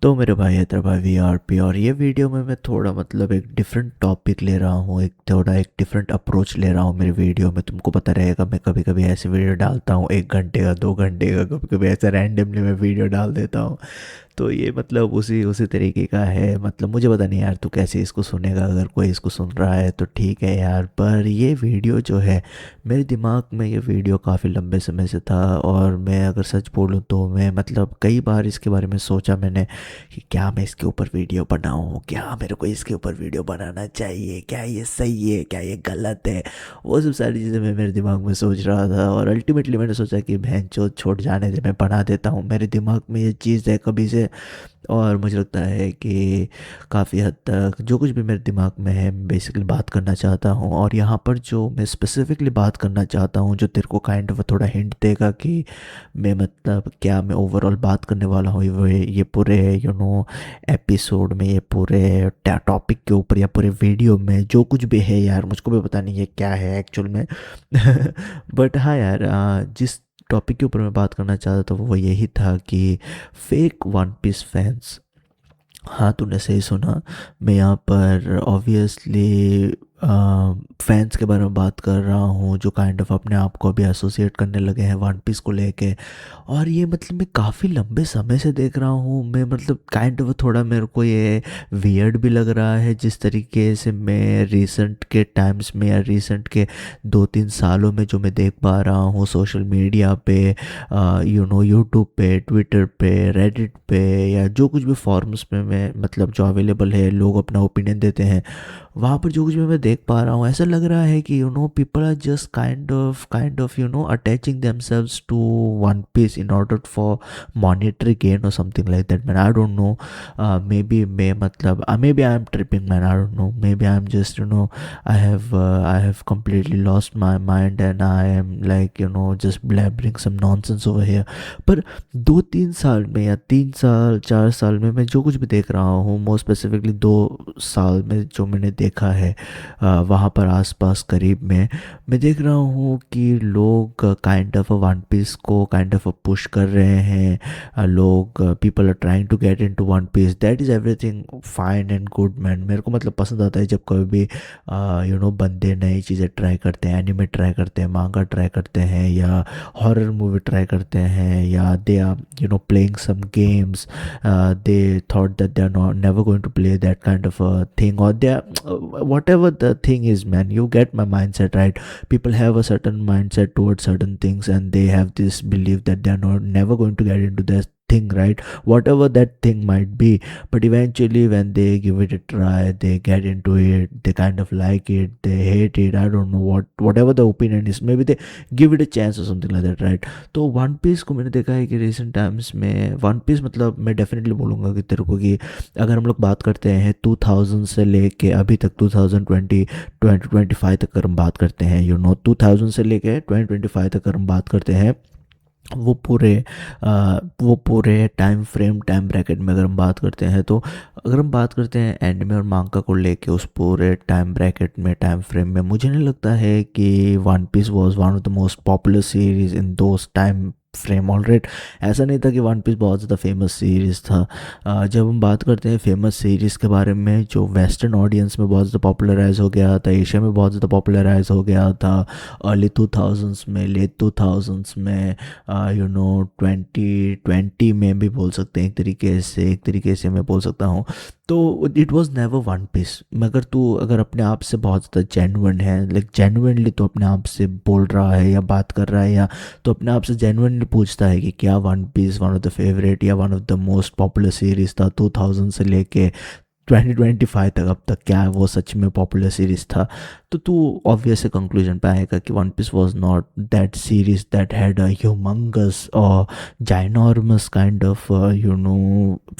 तो मेरे भाई हैदराबाद VRP और ये वीडियो में मैं थोड़ा मतलब एक डिफरेंट टॉपिक ले रहा हूँ, एक डिफरेंट अप्रोच ले रहा हूँ मेरे वीडियो में। तुमको पता रहेगा मैं कभी कभी ऐसे वीडियो डालता हूँ 1 घंटे का, 2 घंटे का, कभी कभी ऐसे रैंडमली मैं वीडियो डाल देता हूँ। तो ये मतलब उसी उसी तरीके का है। मतलब मुझे पता नहीं यार तू कैसे इसको सुनेगा, अगर कोई इसको सुन रहा है तो ठीक है यार, पर ये वीडियो जो है मेरे दिमाग में ये वीडियो काफ़ी लंबे समय से था। और मैं अगर सच बोलूँ तो मैं मतलब कई बार इसके बारे में सोचा मैंने कि क्या मैं इसके ऊपर वीडियो बनाऊँ, क्या मेरे को इसके ऊपर वीडियो बनाना चाहिए, क्या ये सही है, क्या ये गलत है। वो सब सारी चीज़ें मैं मेरे दिमाग में सोच रहा था और अल्टीमेटली मैंने सोचा कि बहन चो छोड़ जाने दे, मैं बना देता हूँ। मेरे दिमाग में ये चीज़ है कभी से। और मुझे लगता है कि काफ़ी हद तक जो कुछ भी मेरे दिमाग में है बेसिकली बात करना चाहता हूँ। और यहाँ पर जो मैं स्पेसिफिकली बात करना चाहता हूँ जो तेरे को काइंड ऑफ थोड़ा हिंट देगा कि मैं मतलब क्या मैं ओवरऑल बात करने वाला हूँ ये पूरे एपिसोड में, ये पूरे टॉपिक के ऊपर या पूरे वीडियो में जो कुछ भी है यार, मुझको भी पता नहीं है क्या है एक्चुअल में। बट हाँ यार, जिस टॉपिक के ऊपर मैं बात करना चाहता था वो यही था कि फेक वन पीस फैंस। हाँ तूने सही सुना। मैं यहाँ पर ऑब्वियसली फैंस के बारे में बात कर रहा हूँ जो काइंड ऑफ अपने आप को अभी एसोसिएट करने लगे हैं वन पीस को लेके। और ये मतलब मैं काफ़ी लंबे समय से देख रहा हूँ। मैं मतलब काइंड ऑफ थोड़ा मेरे को ये वियर्ड भी लग रहा है जिस तरीके से मैं रिसेंट के टाइम्स में या रिसेंट के 2-3 सालों में जो मैं देख पा रहा हूँ सोशल मीडिया पे, यूट्यूब पे, ट्विटर पे, रेडिट पे, या जो कुछ भी फॉर्म्स में मैं मतलब जो अवेलेबल है लोग अपना ओपिनियन देते हैं। वहाँ पर जो कुछ भी मैं देख पा रहा हूँ ऐसा लग रहा है कि people are just kind of attaching themselves to one piece in order for monetary gain और something like that man. I don't know, maybe मैं मतलब maybe I am tripping man, I don't know, maybe I am just I have completely lost my mind and I am like just blabbering some nonsense over here। पर 2-3 साल में या 3 साल 4 साल में मैं जो कुछ भी देख रहा हूँ, मोस्ट स्पेसिफिकली 2 साल में जो मैंने देखा है वहाँ पर आसपास करीब में मैं देख रहा हूँ कि लोग काइंड ऑफ वन पीस को काइंड ऑफ पुश कर रहे हैं। लोग people are trying to get into one piece, that is everything fine and good man. मेरे को मतलब पसंद आता है जब कभी भी बंदे नई चीज़ें ट्राई करते हैं, एनिमे ट्राई करते हैं, मांगा ट्राई करते हैं, या हॉरर मूवी ट्राई करते हैं, या they are playing some games they thought that they are not never going to play that kind of thing, और they are whatever the thing is man, you get my mindset, right? People have a certain mindset towards certain things and they have this belief that they are not never going to get into that thing, right? Whatever that thing might be, but eventually when they give it a try, they get into it, they kind of like it, they hate it, I don't know whatever the opinion is, maybe they give it a chance or something like that, right? तो One piece को मैंने देखा है कि recent times में one piece मतलब मैं definitely बोलूँगा कि तेरे को कि अगर हम लोग बात करते हैं 2000 से लेके अभी तक 2020 2025 तक अगर हम बात करते हैं, 2000 से लेके 2025 तक अगर हम बात करते हैं, वो पूरे टाइम फ्रेम टाइम ब्रैकेट में अगर हम बात करते हैं, तो अगर हम बात करते हैं एनिमे और मांगा को लेके उस पूरे टाइम ब्रैकेट में टाइम फ्रेम में, मुझे नहीं लगता है कि one piece was one of the most popular series in those time frame already. ऐसा नहीं था कि वन पीस बहुत ज़्यादा फेमस सीरीज़ था। जब हम बात करते हैं फेमस सीरीज़ के बारे में जो वेस्टर्न ऑडियंस में बहुत ज़्यादा पॉपुलराइज हो गया था, एशिया में बहुत ज़्यादा पॉपुलराइज हो गया था अर्ली 2000s में, लेट 2000s में, 2020 में भी बोल सकते हैं एक तरीके से मैं बोल सकता हूँ। तो it was never one piece. मगर तू अगर अपने आप से बहुत ज़्यादा जेन्युइन है, लाइक जेन्युइनली तो अपने आप से बोल रहा है या बात कर रहा है, या तो अपने आप से जेन्युइनली पूछता है कि क्या One Piece one of the favourite या one of the most popular series था 2000 से लेके 2025 तक, अब तक क्या वो सच में पॉपुलर सीरीज था, तो तू ऑब्वियस कंक्लूजन पे आएगा कि one piece was not that series that had a humongous और ginormous kind of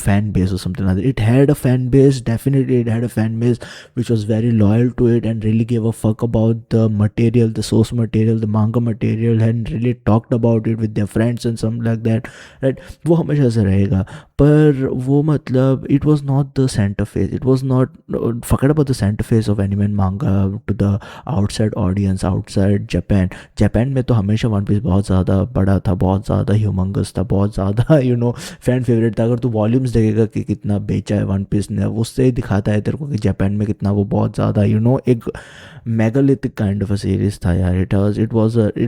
fan base or something like that. It had a fan base, definitely it had a fan base which was very loyal to it and really gave a fuck about the material, the source material, the manga material, and really talked about it with their friends and something like that, right? वो हमेशा से रहेगा। पर वो मतलब it was not the centre face. It was not forget about the center face of anime and manga to the outside audience, outside Japan में तो हमेशा वन पीस बहुत ज़्यादा बड़ा था, बहुत ज़्यादा ह्यूमंगस था, बहुत ज़्यादा फैन फेवरेट था। अगर तू वॉल्यूम्स देखेगा कि कितना बेचा है वन पीस ने, उससे ही दिखाता है तेरे को कि जापान में कितना वो बहुत ज़्यादा एक megalithic kind of a series था यार। It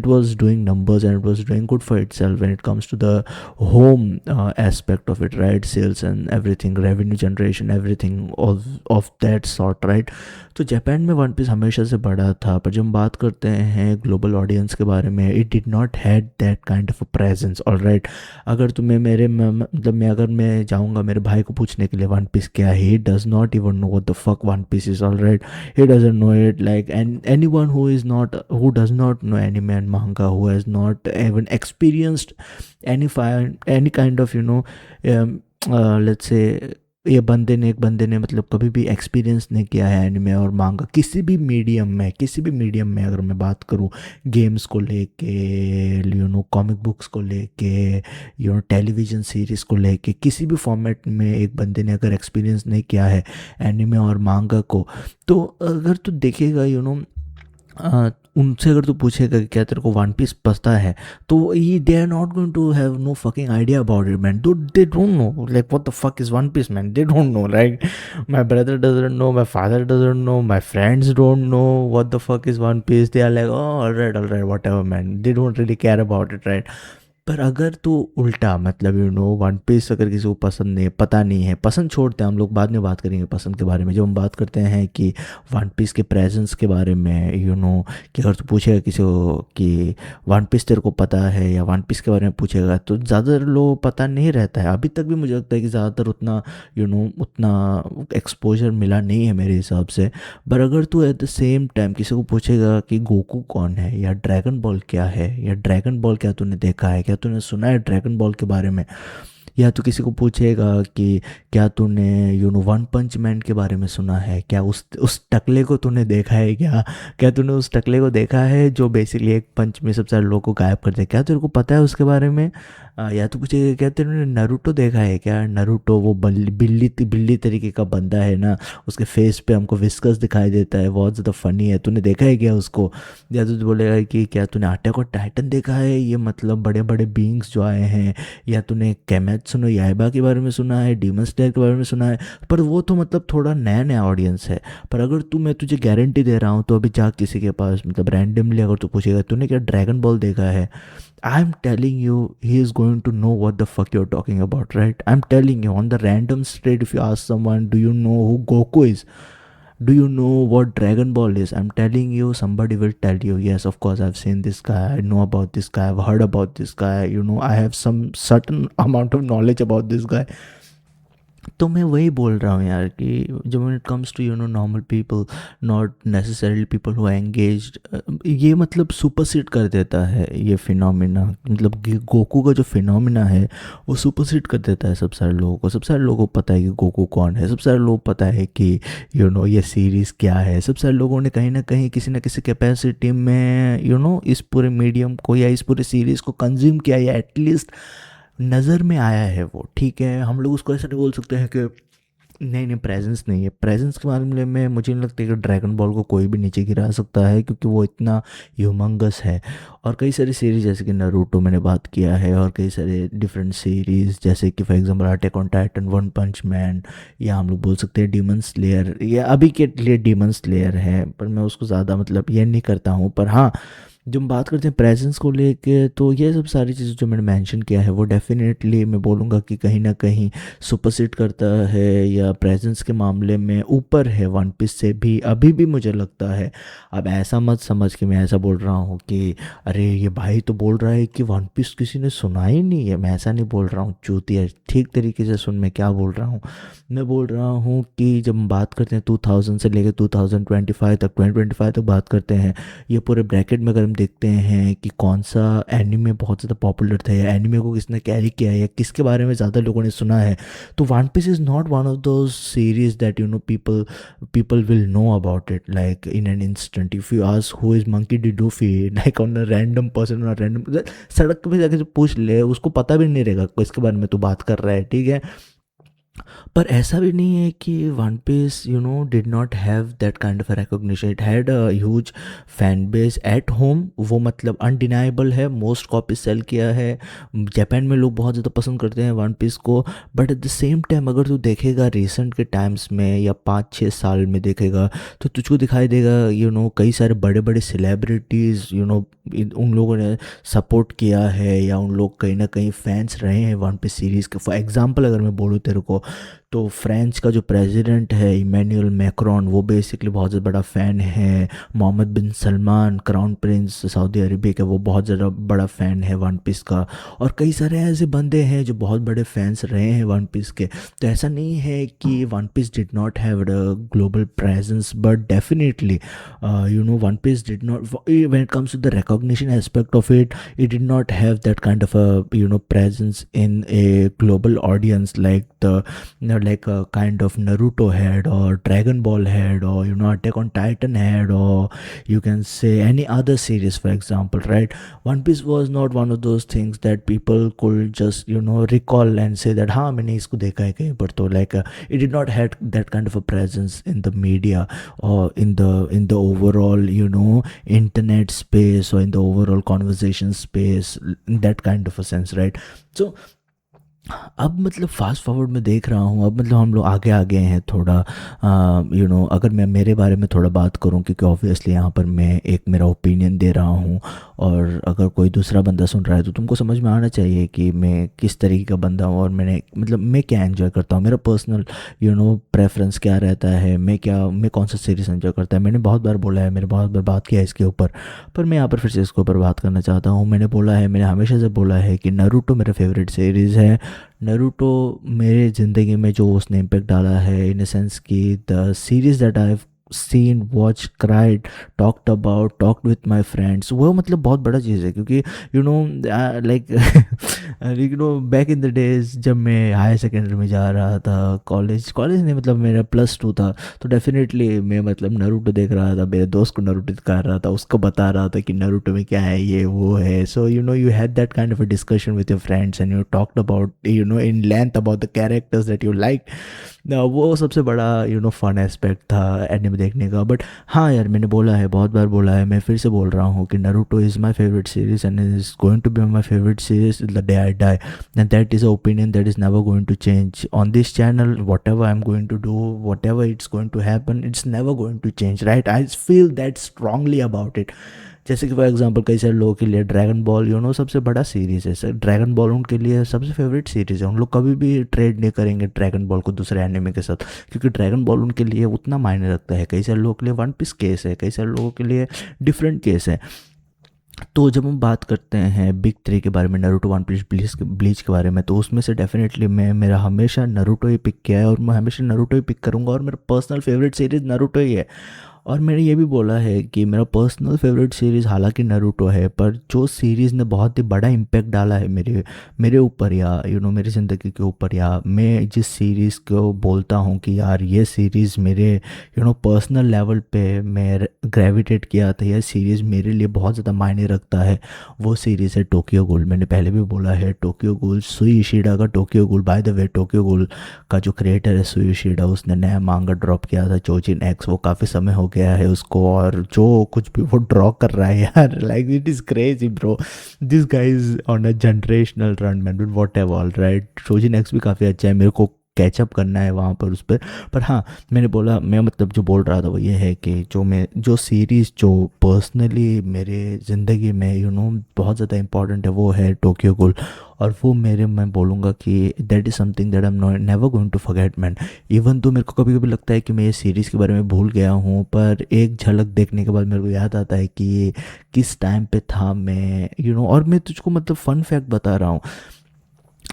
was doing numbers and it was doing good for itself when it comes to the home aspect of it, right? Sales and everything, revenue generation, everything of that sort, right? तो Japan में one piece हमेशा से बड़ा था, पर जब हम बात करते हैं ग्लोबल ऑडियंस के बारे में, it did not had that kind of a presence, alright? अगर तुम्हें मतलब अगर मैं जाऊंगा मेरे भाई को पूछने के लिए वन पीस क्या है, he does not even know what the fuck one piece is, alright? He doesn't know it, like, and anyone who does not know anime and manga, who has not even experienced any kind of let's say एक बंदे ने मतलब कभी भी experience नहीं किया है anime और मांगा किसी भी मीडियम में अगर मैं बात करूँ, गेम्स को लेके, कॉमिक बुक्स को लेके, टेलीविज़न सीरीज़ को लेके, किसी भी फॉर्मेट में एक बंदे ने अगर एक्सपीरियंस नहीं किया है एनिमे और मांगा को, तो अगर तू देखेगा उनसे अगर तू पूछेगा कि क्या तेरे को वन पीस पता है, तो ये they are not going to have no fucking idea about it, man. They don't know like what the fuck is one piece, man. They don't know, like my brother doesn't know, my father doesn't know, my friends don't know what the fuck is one piece. They are like alright whatever, man. They don't really care about it, right? पर अगर तो उल्टा मतलब one piece अगर किसी को पसंद नहीं है, पता नहीं है, पसंद छोड़ते हैं हम लोग, बाद में बात करेंगे पसंद के बारे में। जब हम बात करते हैं कि वन पीस के प्रेजेंस के बारे में, कि अगर तू पूछेगा किसी को कि वन पीस तेरे को पता है या वन पीस के बारे में पूछेगा, तो ज़्यादातर लोग पता नहीं रहता है। अभी तक भी मुझे लगता है कि ज़्यादातर उतना उतना एक्सपोजर मिला नहीं है मेरे हिसाब से। पर अगर तू एट द सेम टाइम किसी को पूछेगा कि गोकू कौन है या ड्रैगन बॉल क्या है या ड्रैगन बॉल क्या तूने देखा है, क्या तूने सुना है ड्रैगन बॉल के बारे में, या तो किसी को पूछेगा कि क्या तूने वन पंच मैन के बारे में सुना है, क्या उस टकले को तूने देखा है, क्या तूने उस टकले को देखा है जो बेसिकली एक पंच में सब सारे लोगों को गायब कर दे, क्या तेरे को पता है उसके बारे में? या तो पूछेगा क्या तूने नरूटो देखा है, क्या नरूटो वो बिल्ली तरीके का बंदा है ना, उसके फेस पे हमको विस्कस दिखाई देता है, बहुत ज़्यादा फनी है, तूने देखा है क्या उसको? या तो बोलेगा कि क्या तूने अटैक ऑन टाइटन देखा है, ये मतलब बड़े बड़े बींग्स जो आए हैं, या तूने किमेत्सु नो याइबा के बारे में सुना है, डीमन स्लेयर के बारे में सुना है? पर वो तो मतलब थोड़ा नया ऑडियंस है। पर अगर मैं तुझे गारंटी दे रहा हूँ, तो अभी जा किसी के पास मतलब रैंडमली अगर तू पूछेगा तूने क्या ड्रैगन बॉल देखा है, I am telling you he is going to know what the fuck you are talking about, right? I am telling you on the random straight, if you ask someone do you know who Goku is, do you know what Dragon Ball is, I'm telling you somebody will tell you, yes, of course I've seen this guy, I know about this guy, I've heard about this guy, I have some certain amount of knowledge about this guy. तो मैं वही बोल रहा हूँ यार कि जब when it comes to normal people, not necessarily people who engaged, ये मतलब सुपरसीड कर देता है ये फिनोमिना, मतलब गोकू का जो फिनोमिना है वो सुपरसीड कर देता है सब सारे लोगों को। सब सारे लोगों को पता है कि गोकू कौन है, सब सारे लोगों को पता है कि ये सीरीज़ क्या है, सब सारे लोगों ने कहीं ना कहीं किसी न किसी कैपेसिटी में इस पूरे मीडियम को या इस पूरे सीरीज़ को कंज्यूम किया, या एटलीस्ट नज़र में आया है वो। ठीक है, हम लोग उसको ऐसा नहीं बोल सकते हैं कि नहीं प्रेजेंस नहीं है। प्रेजेंस के मामले में मुझे नहीं लगता कि ड्रैगन बॉल को कोई भी नीचे गिरा सकता है, क्योंकि वो इतना ह्यूमंगस है। और कई सारी सीरीज़ जैसे कि नारुतो मैंने बात किया है, और कई सारे डिफरेंट सीरीज़ जैसे कि for example attack on Titan, one punch man, या हम लोग बोल सकते हैं डीमन स्लेयर, या अभी के लिए डीमन स्लेयर है, पर मैं उसको ज़्यादा मतलब ये नहीं करता हूँ। पर हाँ, जब हम बात करते हैं प्रेजेंस को लेके, तो ये सब सारी चीज़ें जो मैंने मेंशन किया है वो डेफिनेटली मैं बोलूँगा कि कहीं ना कहीं सुपरसीड करता है, या प्रेजेंस के मामले में ऊपर है वन पीस से भी, अभी भी मुझे लगता है। अब ऐसा मत समझ कि मैं ऐसा बोल रहा हूँ कि अरे ये भाई तो बोल रहा है कि वन पीस किसी ने सुना ही नहीं है, मैं ऐसा नहीं बोल रहा हूँ चूतिया। ठीक तरीके से सुन मैं क्या बोल रहा हूँ। मैं बोल रहा हूँ कि जब हम बात करते हैं 2000 से लेकर 2025 तक, 2025 तक बात करते हैं, ये पूरे ब्रैकेट में अगर हम देखते हैं कि कौन सा एनिमे बहुत ज़्यादा पॉपुलर था, या एनिमे को किसने कैरी किया है, या किसके बारे में ज़्यादा लोगों ने सुना है, तो One Piece is not one of those series that people will know about it like in an instant. If you ask who is Monkey D Luffy, like on a random person, और random सड़क पे जाके पूछ ले, उसको पता भी नहीं रहेगा इसके बारे में तो बात कर रहा है। ठीक है, पर ऐसा भी नहीं है कि one piece did not have that kind of recognition. It had a huge fan base at home, वो मतलब अनडिनाइबल है, मोस्ट कॉपी सेल किया है। जापान में लोग बहुत ज़्यादा पसंद करते हैं वन पीस को। But at the same time अगर तू देखेगा रिसेंट के टाइम्स में या 5-6 साल में देखेगा, तो तुझको दिखाई देगा कई सारे बड़े बड़े सेलिब्रिटीज़ उन लोगों ने सपोर्ट किया है, या उन लोग कहीं ना कहीं फैंस रहे हैं वन पीस सीरीज़ के। फॉर एग्जांपल अगर मैं बोलूँ तेरे को, तो फ्रांस का जो प्रेसिडेंट है इमैनुअल मैक्रोन, वो बेसिकली बहुत ज़्यादा बड़ा फ़ैन है। Mohammed bin Salman crown prince Saudi Arabia का, वो बहुत ज़्यादा बड़ा फ़ैन है वन पीस का। और कई सारे ऐसे बंदे हैं जो बहुत बड़े फैंस रहे हैं वन पीस के। तो ऐसा नहीं है कि one piece did not have a global presence, but definitely one piece did not, when it comes to the recognition aspect of it, it did not have that kind of a presence in a global audience like the like a kind of Naruto had, or Dragon Ball had, or Attack on Titan had, or you can say any other series, for example, right? One Piece was not one of those things that people could just recall and say that हाँ मैंने इसको देखा है कहीं पर। तो like it did not had that kind of a presence in the media, or in the overall internet space, or in the overall conversation space, in that kind of a sense, right? So अब मतलब fast forward में देख रहा हूँ, अब मतलब हम लोग आगे आ गए हैं थोड़ा। अगर मैं मेरे बारे में थोड़ा बात करूँ, क्योंकि ऑब्वियसली यहाँ पर मैं एक मेरा ओपिनियन दे रहा हूँ, और अगर कोई दूसरा बंदा सुन रहा है तो तुमको समझ में आना चाहिए कि मैं किस तरीके का बंदा हूँ, और मैंने मतलब मैं क्या एंजॉय करता हूँ, मेरा पर्सनल प्रेफरेंस क्या रहता है, मैं कौन सा सीरीज़ एंजॉय करता है। मैंने बहुत बार बोला है, मैंने बहुत बार बात किया है इसके ऊपर, पर मैं यहाँ पर फिर से इसके ऊपर बात करना चाहता हूँ। मैंने बोला है, मैंने हमेशा से बोला है कि नारुतो मेरा फेवरेट सीरीज़ है। नरूटो मेरे ज़िंदगी में जो उसने इम्पेक्ट डाला है, इन अ सेंस कि the series that I have scene, watch, cried, talked about, talked with my friends, वो मतलब बहुत बड़ा चीज़ है। क्योंकि like back in the days जब मैं हायर सेकेंडरी में जा रहा था, कॉलेज नहीं मतलब मेरा +2 था, तो डेफिनेटली मैं मतलब नरूटो देख रहा था, मेरे दोस्त को नरूटो दिखा रहा था, उसको बता रहा था कि नरूटो में क्या है, ये वो है। So you had that kind of a discussion with your friends, and you talked about in length about the characters that you like. वो सबसे बड़ा फन एस्पेक्ट था एनिमे देखने का। बट हाँ यार, मैंने बोला है, बहुत बार बोला है, मैं फिर से बोल रहा हूँ कि Naruto is my favourite series, and is going to be my favourite series the day I die, and that is a opinion that is never going to change on this channel. Whatever I am going to do, whatever it's going to happen, it's never going to change, right? I feel that strongly about it. जैसे कि for example कई सारे लोगों के लिए dragon ball सबसे बड़ा series है सर, ड्रैगन बॉल उनके लिए सबसे फेवरेट सीरीज़ है। उन लोग कभी भी ट्रेड नहीं करेंगे ड्रैगन बॉल को दूसरे एनिमे के साथ, क्योंकि ड्रैगन बॉल उनके लिए उतना मायने रखता है। कई सारे लोगों के लिए वन पीस केस है, कई सारे लोगों के लिए डिफरेंट केस है। तो जब हम बात करते हैं बिग 3 के बारे में, नारुतो, वन पीस, ब्लीच के बारे में, तो उसमें से डेफिनेटली मेरा हमेशा नारुतो ही पिक किया है, और मैं हमेशा नारुतो ही पिक करूँगा, और मेरा पर्सनल फेवरेट सीरीज़ नारुतो ही है। और मैंने ये भी बोला है कि मेरा पर्सनल फेवरेट सीरीज़ हालांकि नारुतो है, पर जो सीरीज़ ने बहुत ही बड़ा इम्पैक्ट डाला है मेरे ऊपर, या मेरी ज़िंदगी के ऊपर, या मैं जिस सीरीज़ को बोलता हूँ कि यार ये सीरीज़ मेरे पर्सनल लेवल पे मैं ग्रेविटेट किया था, यह सीरीज़ मेरे लिए बहुत ज़्यादा मायने रखता है, वो सीरीज़ है टोक्यो गूल। मैंने पहले भी बोला है, टोक्यो गूल, सुई इशिडा का Tokyo ghoul. By the way, Tokyo ghoul का जो क्रिएटर है सुई इशिडा, उसने नया मांगा ड्रॉप किया था चोजिन एक्स, वो काफ़ी समय हो गया है उसको, और जो कुछ भी वो ड्रॉ कर रहा है यार, like it is crazy bro, this guy is on a generational run man, but what ever, all right. Trojan x भी काफ़ी अच्छा है, मेरे को कैचअप करना है वहाँ पर उस पर हाँ, मैंने बोला, मैं मतलब जो बोल रहा था वो ये है कि जो सीरीज़ जो पर्सनली मेरे ज़िंदगी में बहुत ज़्यादा इंपॉर्टेंट है, वो है टोक्यो गूल। और वो मैं बोलूँगा कि that is something that I am never going to forget man. Even तो मेरे को कभी कभी लगता है कि मैं ये सीरीज़ के बारे में भूल गया हूँ, पर एक झलक देखने के बाद मेरे को याद आता है कि ये किस टाइम पे था मैं और मैं तुझको मतलब फ़न फैक्ट बता रहा हूँ,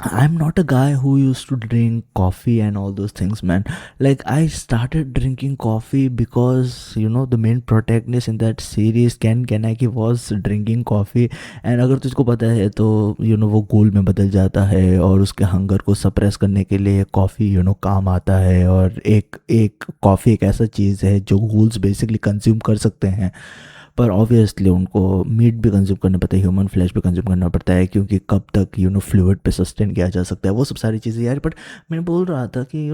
I'm not a guy who used to drink coffee and all those things, man. Like, I started drinking coffee because the main protagonist in that series, Ken Kaneki, was drinking coffee. And अगर तुझको पता है तो वो गोल में बदल जाता है, और उसके हंगर को सप्रेस करने के लिए कॉफ़ी काम आता है। और एक कॉफ़ी एक ऐसा चीज़ है जो गोल्स बेसिकली कंज्यूम कर सकते हैं। पर ऑब्वियसली उनको मीट भी कंज्यूम करना पड़ता है, ह्यूमन फ्लैश भी कंज्यूम करना पड़ता है, क्योंकि कब तक फ्लूइड पे सस्टेन किया जा सकता है, वो सब सारी चीज़ें यार। बट मैं बोल रहा था कि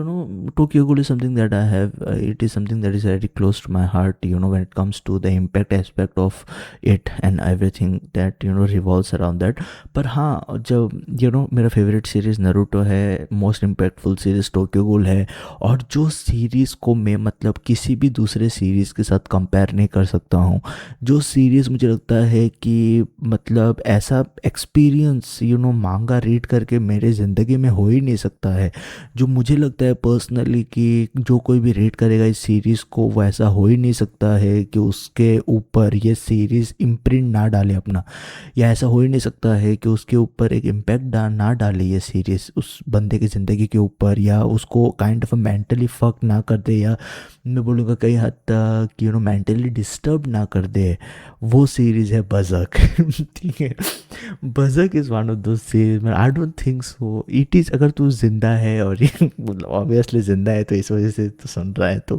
Tokyo ghoul is something that I have, it is something that is very close to my heart, when it comes to the impact aspect of it and everything that revolves around that. पर हाँ, जब मेरा favourite series Naruto है, most impactful series Tokyo ghoul है, और जो series को मैं मतलब किसी भी दूसरे सीरीज़ के साथ कंपेयर नहीं कर सकता हूँ, जो सीरीज़ मुझे लगता है कि मतलब ऐसा एक्सपीरियंस मांगा रीड करके मेरे ज़िंदगी में हो ही नहीं सकता है, जो मुझे लगता है पर्सनली कि जो कोई भी रीड करेगा इस सीरीज़ को, वो ऐसा हो ही नहीं सकता है कि उसके ऊपर ये सीरीज़ इम्प्रिंट ना डाले अपना, या ऐसा हो ही नहीं सकता है कि उसके ऊपर एक इम्पैक्ट ना डाले ये सीरीज़ उस बंदे की ज़िंदगी के ऊपर, या उसको काइंड ऑफ मेंटली फक ना कर दे, या मैं बोलूँगा कई हद तक मेंटली डिस्टर्ब ना कर दे। वो सीरीज़ है बज़क। ठीक है, बज़क इज़ वन ऑफ दो सीरीज मैं I don't think so it is, अगर तू जिंदा है और ये मतलब ऑब्वियसली ज़िंदा है तो इस वजह से तो सुन रहा है तो,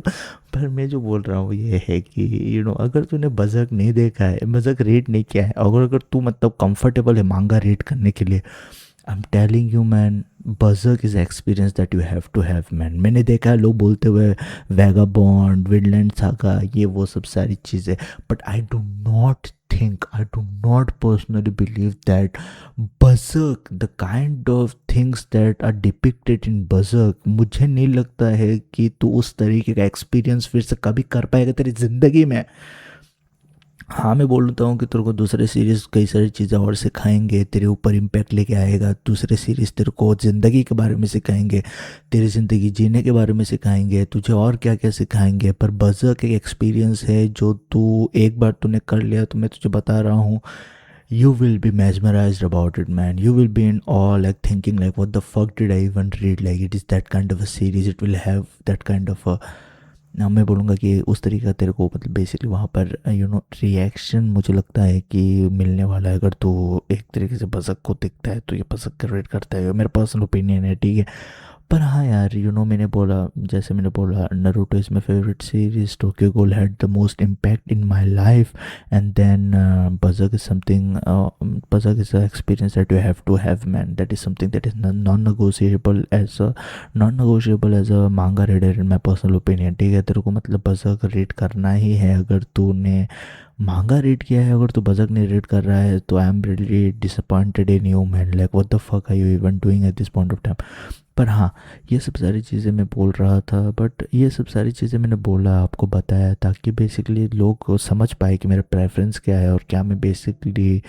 पर मैं जो बोल रहा हूँ ये है कि अगर तूने बज़क नहीं देखा है, बज़क रीड नहीं किया है, अगर तू मतलब कंफर्टेबल है मांगा रीड करने के लिए, I am telling you man, Berserk is experience that you have to have man. मैंने देखा है लोग बोलते हुए वैगाबॉन्ड, विनलैंड सागा, ये वो सब सारी चीज़ें, but I do not personally believe that Berserk, the kind of things that are depicted in Berserk, मुझे नहीं लगता है कि तू उस तरीके का एक्सपीरियंस फिर से कभी कर पाएगा तेरी ज़िंदगी में। हाँ, मैं बोलता हूँ कि तेरे को दूसरे सीरीज़ कई सारी चीज़ें और सिखाएंगे, तेरे ऊपर इम्पैक्ट लेके आएगा, दूसरे सीरीज़ तेरे को ज़िंदगी के बारे में सिखाएंगे, तेरी ज़िंदगी जीने के बारे में सिखाएंगे, तुझे और क्या क्या सिखाएंगे, पर बज़क एक एक्सपीरियंस है जो तू एक बार तूने कर लिया, तो मैं तुझे बता रहा हूँ, you will be mesmerized about it man, you will be in awe, like thinking like what the fuck did I even read, like it is that kind of a series, it will have that kind of a, ना मैं बोलूँगा कि उस तरीके का तेरे को मतलब बेसिकली वहाँ पर रिएक्शन मुझे लगता है कि मिलने वाला है, अगर तू एक तरीके से बज़क को दिखता है तो ये बज़क का रेट करता है, मेरा पर्सनल ओपिनियन है, ठीक है। पर हाँ यार, मैंने बोला, जैसे मैंने बोला, Naruto is my favourite series, Tokyo Ghoul had the most impact in my life, and then Berserk is something, Berserk is a experience that you have to have man, that is something that is non negotiable as a manga reader in my personal opinion, ठीक है। तेरे को मतलब बज़क read करना ही है, अगर तूने मांगा रीड किया है, अगर तू बज़क नहीं रीड कर रहा है तो I am really disappointed in you man, like what the fuck are you even doing at this point of time. पर हाँ, ये सब सारी चीज़ें मैं बोल रहा था, बट ये सब सारी चीज़ें मैंने बोला, आपको बताया, ताकि बेसिकली लोग समझ पाए कि मेरा प्रेफरेंस क्या है और क्या मैं बेसिकली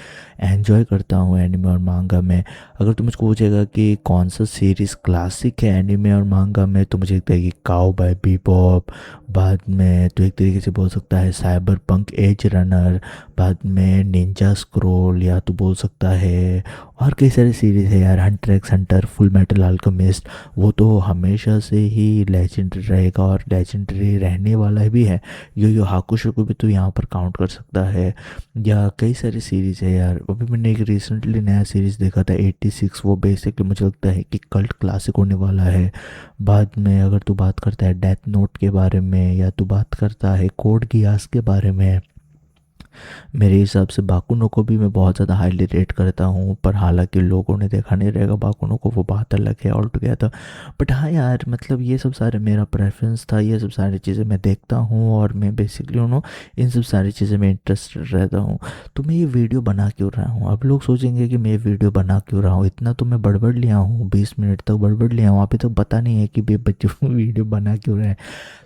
एन्जॉय करता हूँ एनिमे और मांगा में। अगर तुम मुझको पूछेगा कि कौन सा सीरीज़ क्लासिक है एनिमे और मांगा में, तो मुझे लगता है कि काउबॉय बीबॉप, बाद में तो एक तरीके से बोल सकता है साइबर पंक एज रनर, बाद में निंजा स्क्रोल, या तो बोल सकता है और कई सारी सीरीज़ है यार, Hunter x Hunter, full metal alchemist, वो तो हमेशा से ही लेजेंडरी रहेगा और लेजेंडरी रहने वाला भी है। यो यो हाकुशो को भी तो यहाँ पर काउंट कर सकता है, या कई सारी सीरीज़ है यार। अभी मैंने एक रिसेंटली नया सीरीज़ देखा था 86, वो बेसिकली मुझे लगता है कि कल्ट क्लासिक होने वाला है। बाद में अगर तू बात करता है डेथ नोट के बारे में, या तू बात करता है कोड गियास के बारे में, मेरे हिसाब से बाकुनो को भी मैं बहुत ज़्यादा हाईली रेट करता हूँ, पर हालांकि लोगों ने देखा नहीं रहेगा बाकुनो को, वो बात अलग है ऑल टुगेदर। बट हाँ यार, मतलब ये सब सारे मेरा प्रेफरेंस था, ये सब सारी चीज़ें मैं देखता हूँ, और मैं बेसिकली इन सब सारी चीज़ें में इंटरेस्टेड रहता हूँ। तो मैं ये वीडियो बना क्यों रहा हूँ, अब लोग सोचेंगे कि मैं ये वीडियो बना क्यों रहा हूँ, इतना तो मैं बड़बड़ लिया हूँ, 20 मिनट तक बड़बड़ लिया हूँ, अभी तक पता नहीं है कि बच्चों वीडियो बना क्यों रहे हैं।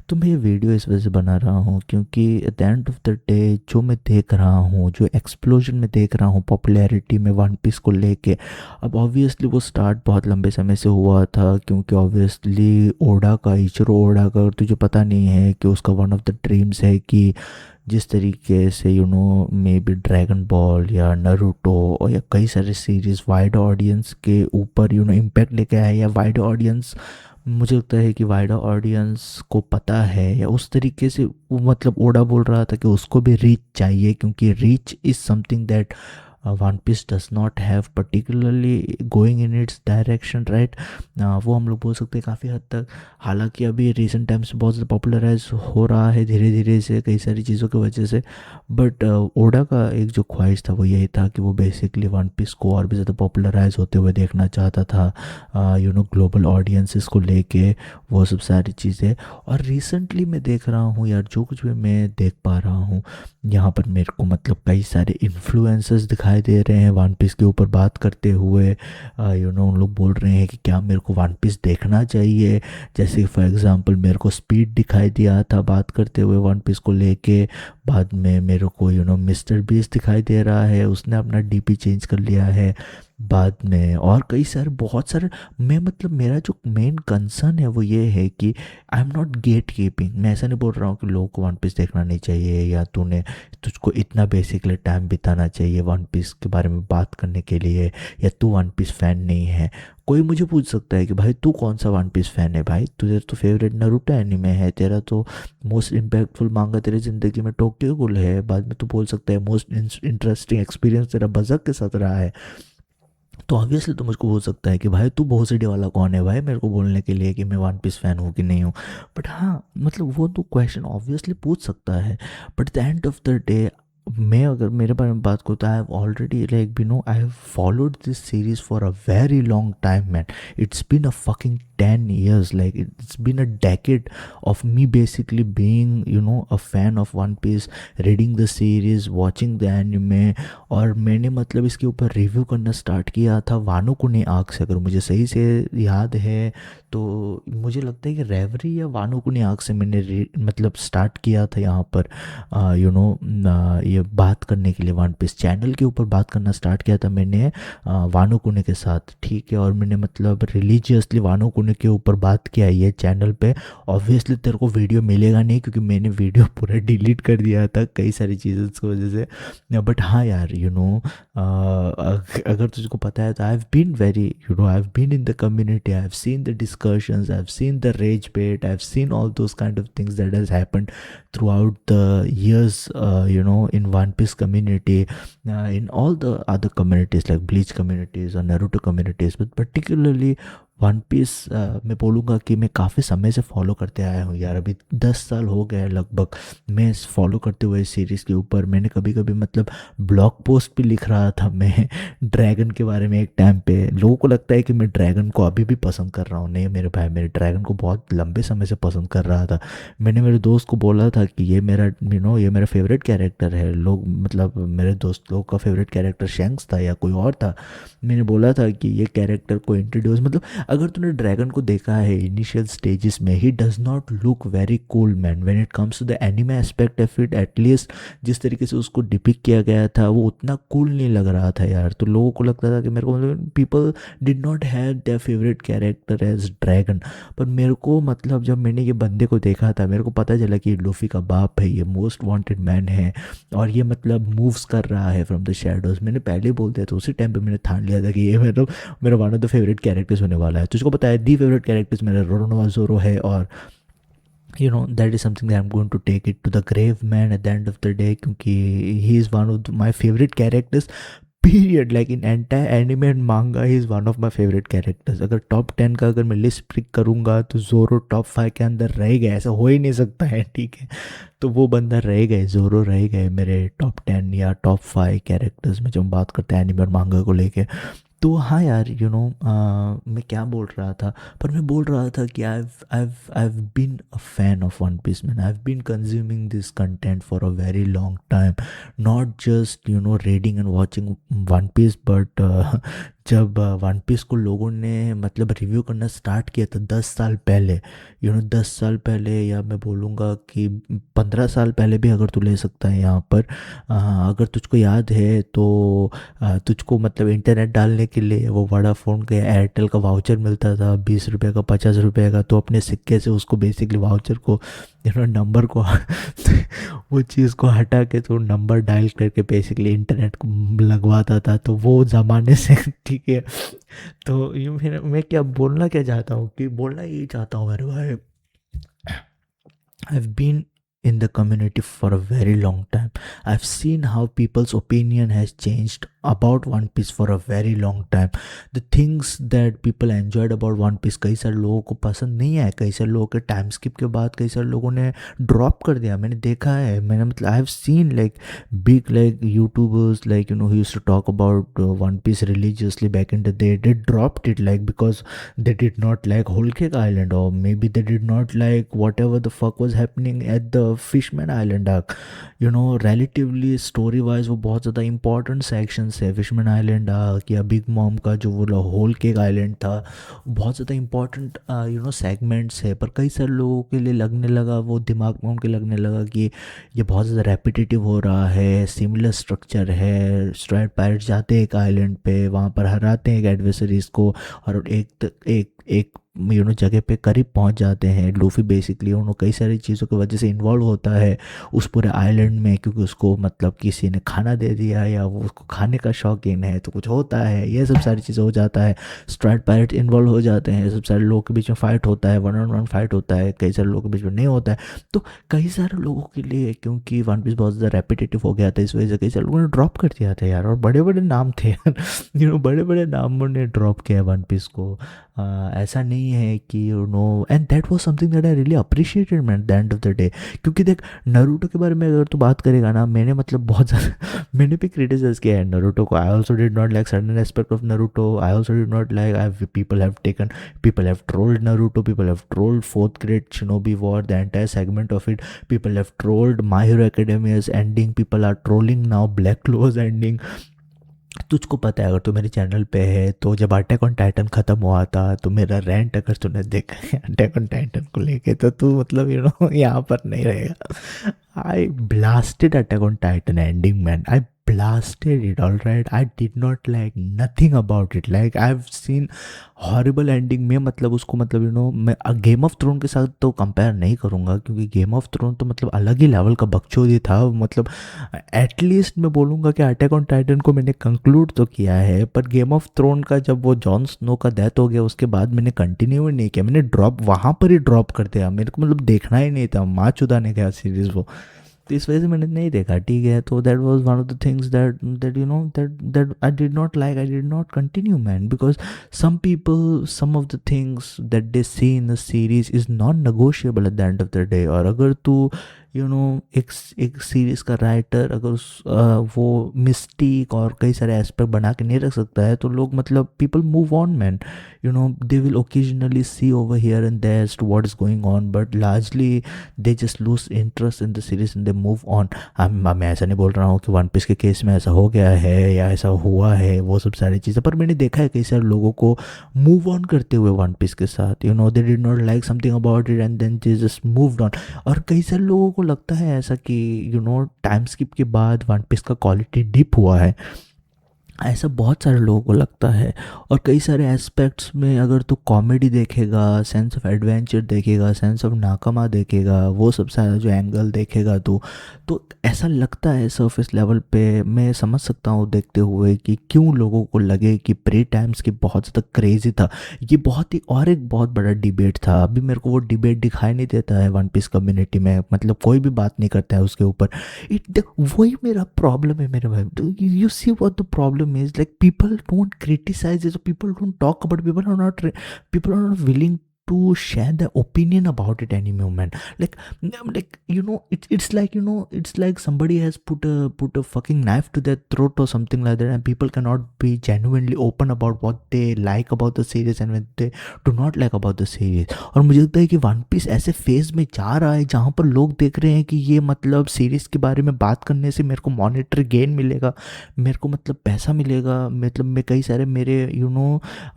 तो मैं ये वीडियो इस वजह से बना रहा हूँ क्योंकि eight the end of the day जो मैं देख रहा हूँ, जो एक्सप्लोजन में देख रहा हूँ पॉपुलैरिटी में वन पीस को लेके, अब ऑब्वियसली वो स्टार्ट बहुत लंबे समय से हुआ था, क्योंकि ऑब्वियसली ओडा का, इचिरो ओडा का, अगर तुझे पता नहीं है कि उसका वन ऑफ द ड्रीम्स है कि जिस तरीके से मे बी ड्रैगन बॉल या नरूटो या कई सारे सीरीज़ वाइड ऑडियंस के ऊपर इम्पैक्ट लेके आए, या वाइड ऑडियंस, मुझे लगता है कि वाइडर ऑडियंस को पता है, या उस तरीके से वो मतलब ओडा बोल रहा था कि उसको भी रीच चाहिए, क्योंकि reach is something that one piece does not have particularly going in its direction, right. वो हम लोग बोल सकते हैं काफ़ी हद तक। हालांकि अभी रिसेंट टाइम्स बहुत ज़्यादा पॉपुलराइज हो रहा है धीरे धीरे से कई सारी चीज़ों की वजह से। बट ओडा का एक जो ख्वाहिश था वो यही था कि वो बेसिकली वन पीस को और भी ज़्यादा पॉपुलराइज होते हुए देखना चाहता था, ग्लोबल ऑडियंसेस को लेके, वो सब सारी चीज़ें। और रिसेंटली मैं देख रहा हूँ यार, जो कुछ भी मैं देख पा रहा हूँ यहाँ पर, मेरे को मतलब कई सारे इन्फ्लुएंसर्स दिखाई दे रहे हैं वन पीस के ऊपर बात करते हुए। उन लोग बोल रहे हैं कि क्या मेरे को वन पीस देखना चाहिए। जैसे फॉर एग्जांपल मेरे को स्पीड दिखाई दिया था बात करते हुए वन पीस को लेके। बाद में मेरे को मिस्टर बीस्ट दिखाई दे रहा है, उसने अपना डीपी चेंज कर लिया है। बाद में और कई सारे बहुत सारे। मैं मतलब मेरा जो मेन कंसर्न है वो ये है कि आई एम नॉट गेट कीपिंग। मैं ऐसा नहीं बोल रहा हूँ कि लोगों को वन पीस देखना नहीं चाहिए, या तुझको इतना बेसिकली टाइम बिताना चाहिए वन पीस के बारे में बात करने के लिए, या तू वन पीस फ़ैन नहीं है। कोई मुझे पूछ सकता है कि भाई तू कौन सा वन पीस फ़ैन है, भाई तुझे तो फेवरेट नारुतो एनिमे है, तेरा तो मोस्ट इम्पैक्टफुल मांगा तेरी ज़िंदगी में टोक्यो गूल है। बाद में तू बोल सकता है मोस्ट इंटरेस्टिंग एक्सपीरियंस तेरा बज़क के साथ रहा है। तो ऑब्वियसली तो मुझको बोल सकता है कि भाई तू भोसड़ी वाला कौन है भाई मेरे को बोलने के लिए कि मैं वन पीस फ़ैन हूँ कि नहीं हूँ। बट हाँ मतलब वो तो क्वेश्चन ऑब्वियसली पूछ सकता है। But the end of the day, मैं अगर मेरे बारे में बात करूँ तो I have already like I have followed this series for a very long time man. It's been a fucking 10 years, like it's been a decade of me basically being a fan of One Piece, reading the series, watching the anime। और मैंने मतलब इसके ऊपर review करना start किया था वानो कुनी arc से, अगर मुझे सही से याद है तो। मुझे लगता है कि रेवरी या वानो कुनी आर्क से मैंने मतलब स्टार्ट किया था यहाँ पर ये बात करने के लिए, वन पीस चैनल के ऊपर बात करना स्टार्ट किया था मैंने वानो कुनी के साथ, ठीक है। और मैंने मतलब रिलीजियसली वानो कुनी के ऊपर बात किया ये चैनल पे। ऑब्वियसली तेरे को वीडियो मिलेगा नहीं क्योंकि मैंने वीडियो पूरा डिलीट कर दिया था कई सारी चीज़ों की वजह से। बट हाँ यार अगर तुझको पता है तो I have been very I have been in the community, I have seen the discussions, I have seen the rage bait, I have seen all those kind of things that has happened throughout the years, in One Piece community, in all the other communities like Bleach communities or Naruto communities, but particularly one piece मैं बोलूँगा कि मैं काफ़ी समय से follow करते आया हूँ यार। अभी 10 साल हो गए लगभग मैं फॉलो करते हुए इस सीरीज़ के ऊपर। मैंने कभी कभी मतलब ब्लॉग पोस्ट भी लिख रहा था मैं ड्रैगन के बारे में एक टाइम पे। लोगों को लगता है कि मैं ड्रैगन को अभी भी पसंद कर रहा हूँ, नहीं मेरे भाई, मेरे ड्रैगन को बहुत लंबे समय से पसंद कर रहा था। मैंने मेरे दोस्त को बोला था कि ये मेरा ये मेरा फेवरेट कैरेक्टर है। लोग मतलब मेरे दोस्त लोग का फेवरेट कैरेक्टर शैंक्स था या कोई और था। मैंने बोला था कि ये कैरेक्टर को इंट्रोड्यूस मतलब अगर तूने ड्रैगन को देखा है इनिशियल स्टेजेस में, he does not look very cool man when it comes to the anime aspect of it. At least जिस तरीके से उसको डिपिक्ट किया गया था वो उतना कूल नहीं लग रहा था यार। तो लोगों को लगता था कि मेरे को मतलब people did not have their favourite character as dragon. पर मेरे को मतलब जब मैंने ये बंदे को देखा था मेरे को पता चला कि लूफी का बाप है, ये मोस्ट वांटेड मैन है, और ये मतलब मूव्स कर रहा है फ्रॉम द शैडोज। मैंने पहले ही बोल दिया था, उसी टाइम पे मैंने ठान लिया था कि ये मतलब मेरा one of the favourite characters होने वाला है। तुझको पता है दी फेवरेट कैरेक्टर्स मेरा रोरोनोआ ज़ोरो है, और that is something that I'm going to take it to the grave man at the end of the day, क्योंकि he is one of my favorite characters period. Like in entire anime and manga he is one of my favourite characters. अगर top 10 का अगर मैं list pick करूँगा तो ज़ोरो top 5 के अंदर रह गया, ऐसा हो ही नहीं सकता है, ठीक है। तो वो बंदा रह गए, ज़ोरो रह गए मेरे टॉप 10 या टॉप 5 कैरेक्टर्स में जब हम बात करते हैं एनिमे और मांगा को लेके। तो हाँ यार मैं क्या बोल रहा था, पर मैं बोल रहा था कि I've been a fan of One Piece man. I've been consuming this content for a very long time, not just reading and watching One Piece, but जब वन पीस को लोगों ने मतलब रिव्यू करना स्टार्ट किया था 10 साल पहले, 10 साल पहले, या मैं बोलूँगा कि 15 साल पहले भी अगर तू ले सकता है यहाँ पर। अगर तुझको याद है तो तुझको मतलब इंटरनेट डालने के लिए वो वोडाफोन का या एयरटेल का वाउचर मिलता था 20 रुपये का 50 रुपये का। तो अपने सिक्के से उसको बेसिकली वाउचर को नंबर को वो चीज़ को हटा के तो नंबर डायल करके बेसिकली इंटरनेट को लगवाता था। तो वो ज़माने से ठीक है। तो ये मैं क्या बोलना क्या चाहता हूँ कि बोलना यही चाहता हूँ मेरे भाई, I've been in the community for a very long time. I've seen how people's opinion has changed about One Piece for a very long time. The things that people enjoyed about One Piece कई सारे लोगों को पसंद नहीं आया, कई सारे लोगों के टाइम स्किप के बाद कई सारे लोगों ने ड्रॉप कर दिया. मैंने देखा है, मैंने मतलब आई have scene like big like YouTubers like who used to talk about One Piece religiously back in the day, they dropped it like because they did not like Whole Cake Island, or maybe they did not like whatever the fuck was happening at the Fishman Island arc. Relatively story wise वो बहुत ज़्यादा important sections है. फिशमैन island या big mom का जो वो whole cake island था, बहुत ज़्यादा important सेगमेंट्स है. पर कई सारे लोगों के लिए लगने लगा, वो दिमाग में उनके लगने लगा कि ये बहुत ज़्यादा रेपिटेटिव हो रहा है, सिमिलर स्ट्रक्चर है. स्ट्राइड पायरेट्स जाते हैं एक आइलैंड पे, वहाँ पर हराते हैं एक एडवर्सरीज को, और एक जगह पे करीब पहुंच जाते हैं. लूफी बेसिकली कई सारी चीज़ों की वजह से इन्वॉल्व होता है उस पूरे आइलैंड में, क्योंकि उसको मतलब किसी ने खाना दे दिया या वो उसको खाने का शौकीन है तो कुछ होता है, ये सब सारी चीज़ें हो जाता है. स्ट्राइड पायरेट इन्वॉल्व हो जाते हैं, सब सारे लोगों के बीच में फाइट होता है, 1-on-1 फाइट होता है, कई सारे लोगों के बीच में नहीं होता है. तो कई सारे लोगों के लिए, क्योंकि वन पीस बहुत ज़्यादा रेपिटेटिव हो गया था, इस वजह से कई सारे लोगों ने ड्रॉप कर दिया था यार. और बड़े बड़े नाम थे यार बड़े बड़े नामों ने ड्रॉप किया वन पीस को. ऐसा नहीं है कि and that was something that I really appreciated man eight the end of the day. क्योंकि देख, नरूटो के बारे में अगर तू बात करेगा ना, मैंने मतलब बहुत ज़्यादा मैंने भी क्रिटिसाइज किया है नरूटो को. I also did not like certain aspect of Naruto. I also did not like, I people have trolled Naruto, people have trolled fourth grade Shinobi War, the entire segment of it. People have trolled My Hero Academia's ending, people are trolling now Black Clover's ending. तुझको पता है, अगर तू मेरे channel पे है तो जब अटैक ऑन टाइटन ख़त्म हुआ था तो मेरा रेंट अगर तूने देखा है अटैक ऑन टाइटन को लेके, तो तू मतलब यहाँ पर नहीं रहेगा. I blasted Attack on Titan ending, man. I blasted it, alright. I did not like nothing about it. Like I've seen horrible ending में, मतलब उसको मतलब मैं गेम ऑफ थ्रोन के साथ तो कंपेयर नहीं करूँगा, क्योंकि गेम ऑफ थ्रोन तो मतलब अलग ही लेवल का बकचोदी था. मतलब एटलीस्ट मैं बोलूँगा कि अटैक ऑन टाइटन को मैंने कंक्लूड तो किया है, पर गेम ऑफ थ्रोन का जब वो जॉन स्नो का डेथ हो गया उसके बाद मैंने कंटिन्यू नहीं किया. मैंने ड्रॉप वहाँ पर ही ड्रॉप कर दिया. मेरे को मतलब देखना ही नहीं था, माँ चुदाने गया सीरीज़ वो. तो इस वजह से मैंने नहीं देखा, ठीक है. तो that was one of the things that I did not like, I did not continue man, because some people, some of the things that they see in the series is non negotiable at the end of the day. और अगर तू एक series का writer अगर वो mistake और कई सारे एस्पेक्ट बना के नहीं रख सकता है, तो लोग मतलब people move on man. They will occasionally see over here and there as to what is going on, but largely they just lose interest in the series and they move on. मैं ऐसा नहीं बोल रहा हूँ कि one piece के case में ऐसा हो गया है या ऐसा हुआ है, वो सब सारी चीज़ें, पर मैंने देखा है कई सारे लोगों को मूव ऑन करते हुए वन पीस के साथ. They did not like something about it and then they just moved on. और कई सारे लोगों को लगता है ऐसा कि टाइम स्किप के बाद वन पीस का क्वालिटी डिप हुआ है, ऐसा बहुत सारे लोगों को लगता है. और कई सारे एस्पेक्ट्स में अगर तू कॉमेडी देखेगा, सेंस ऑफ एडवेंचर देखेगा, सेंस ऑफ नाकामा देखेगा, वो सब सारा जो एंगल देखेगा तो ऐसा लगता है सरफेस लेवल पे. मैं समझ सकता हूँ देखते हुए कि क्यों लोगों को लगे कि प्री टाइम्स की बहुत ज़्यादा क्रेजी था. ये बहुत ही और एक बहुत बड़ा डिबेट था. अभी मेरे को वो डिबेट दिखाई नहीं देता है वन पीस कम्युनिटी में, मतलब कोई भी बात नहीं करता है उसके ऊपर. वही मेरा प्रॉब्लम है मेरे भाई. You see what the problem is like people don't criticize it, people don't talk about it, people are not willing to share their opinion about it anymore, man. like it's like it's like somebody has put a fucking knife to their throat or something like that, and people cannot be genuinely open about what they like about the series and what they do not like about the series. और मुझे लगता है कि one piece ऐसे phase में जा रहा है जहाँ पर लोग देख रहे हैं कि ये मतलब सीरीज़ के बारे में बात करने से मेरे को मॉनेटरी गेन मिलेगा, मेरे को मतलब पैसा मिलेगा, मतलब मैं कई सारे मेरे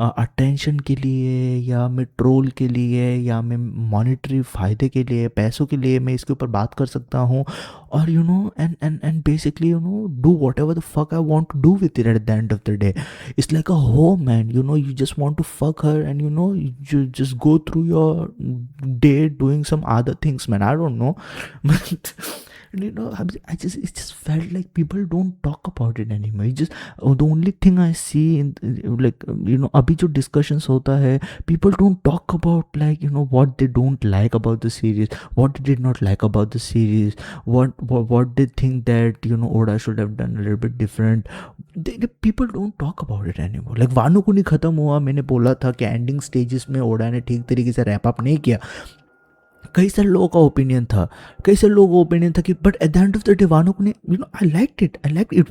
अटेंशन के लिए या मैं ट्रोल के लिए या मैं मॉनेटरी फ़ायदे के लिए, पैसों के लिए मैं इसके ऊपर बात कर सकता हूँ. और and basically do whatever the fuck I want to do with it at the end of the day. It's like a home man. You just want to fuck her and you just go through your day doing some other things, man. I don't know. And it just felt like people don't talk about it anymore. It just the only thing I see in like अभी जो discussions होता है, people don't talk about like what they don't like about the series, what they did not like about the series, what they think that Oda should have done a little bit different. People don't talk about it anymore. Like वानुकुनी खत्म हुआ, मैंने बोला था कि ending stages में Voda ने ठीक तरीके से रैप अप नहीं किया. कई सारे लोगों का ओपिनियन था, कई सारे लोगों का ओपिनियन था कि but at the end of the day वानुको ने I liked it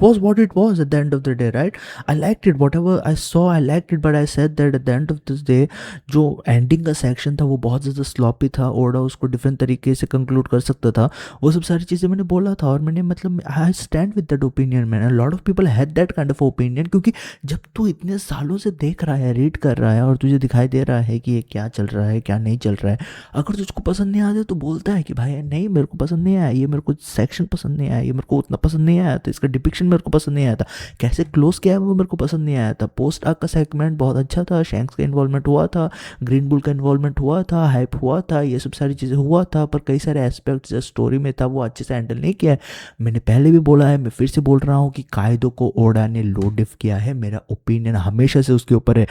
was what it was at the end of the day, right. I liked it, whatever I saw I liked it, but I said that at the end of this day जो ending का section था वो बहुत ज़्यादा sloppy था. Voda उसको different तरीके से कंक्लूड कर सकता था. वो सब सारी चीज़ें मैंने बोला था, और मैंने मतलब I stand with that opinion man. Lot of people had that kind of opinion, क्योंकि जब तू इतने सालों से देख रहा है, रीड कर रहा है, और तुझे दिखाई दे रहा है कि ये क्या चल रहा है क्या नहीं चल रहा है, अगर तुझको पसंद नहीं आता तो बोलता है कि भाई नहीं मेरे को पसंद नहीं आया, ये मेरे को सेक्शन पसंद नहीं आया, ये मेरे को उतना पसंद नहीं आया था, इसका डिपिक्शन मेरे को पसंद नहीं आया था, कैसे क्लोज किया है वो मेरे को पसंद नहीं आया था, पोस्ट आर्क का सेगमेंट बहुत अच्छा था, शैंक्स का इन्वॉल्वमेंट हुआ था, ग्रीन बुल का इन्वॉल्वमेंट हुआ था, हाइप हुआ था, ये सब सारी चीज़ें हुआ था, पर कई सारे एस्पेक्ट जो स्टोरी में था वो अच्छे से हैंडल नहीं किया है. मैंने पहले भी बोला है, मैं फिर से बोल रहा हूँ कि कायदो को ओडा ने लो डिफ किया है. मेरा ओपिनियन हमेशा से उसके ऊपर है.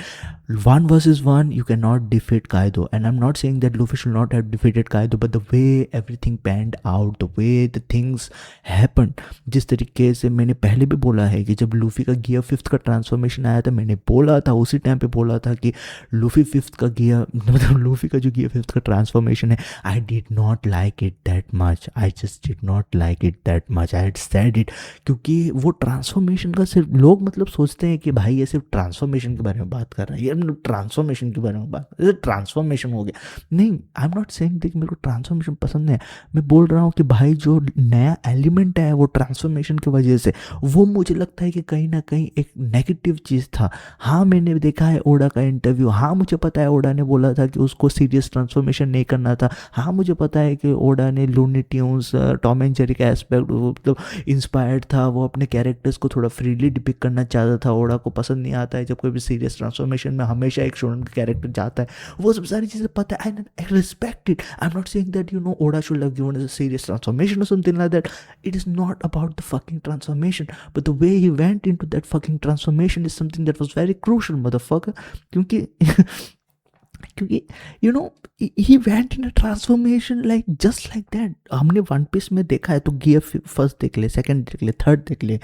1 versus 1 you cannot defeat Kaido, and I'm not saying that Luffy should not have defeated Kaido, but the way everything panned out, the way the things happened, जिस तरीके से मैंने पहले भी बोला है कि जब लूफी का गियर 5th का ट्रांसफॉर्मेशन आया था, मैंने बोला था उसी टाइम पे बोला था कि लूफी 5th का गियर मतलब लूफी का जो गियर 5th का ट्रांसफॉर्मेशन है, आई did not like it that much, I just did not like it that much, I had said it. क्योंकि वो ट्रांसफॉर्मेशन का सिर्फ लोग मतलब सोचते हैं कि भाई ये सिर्फ ट्रांसफॉर्मेशन के बारे में बात कर रहा है, ये ट्रांसफॉर्मेशन के बारे में बात, ट्रांसफॉर्मेशन हो गया. नहीं, आई एम नॉट सेइंग कि मेरे को ट्रांसफॉर्मेशन पसंद है. मैं बोल रहा हूँ कि भाई जो नया एलिमेंट है वो ट्रांसफॉर्मेशन की वजह से, वो मुझे लगता है कि कहीं ना कहीं एक नेगेटिव चीज़ था. हाँ मैंने देखा है ओडा का इंटरव्यू, हाँ मुझे पता है ओडा ने बोला था कि उसको सीरियस ट्रांसफॉर्मेशन नहीं करना था, हाँ मुझे पता है कि ओडा ने Looney Tunes, Tom and Jerry का एस्पेक्ट मतलब इंस्पायर्ड था, वो अपने कैरेक्टर्स को थोड़ा फ्रीली डिपिक्ट करना चाहता था. ओडा को पसंद नहीं आता है जब कोई भी सीरियस ट्रांसफॉर्मेशन में हमेशा एक शोनन का कैरेक्टर जाता है. वो सब सारी चीज़ें पता है, I respect it. I am not saying that Oda should have given us a serious transformation और something like that. It is not about the fucking transformation, but the way he went into that fucking transformation is something that was very crucial motherfucker. क्योंकि he went in a transformation like just like that. हमने one Piece में देखा है तो gear first देख ले, second देख ले, थर्ड देख ले,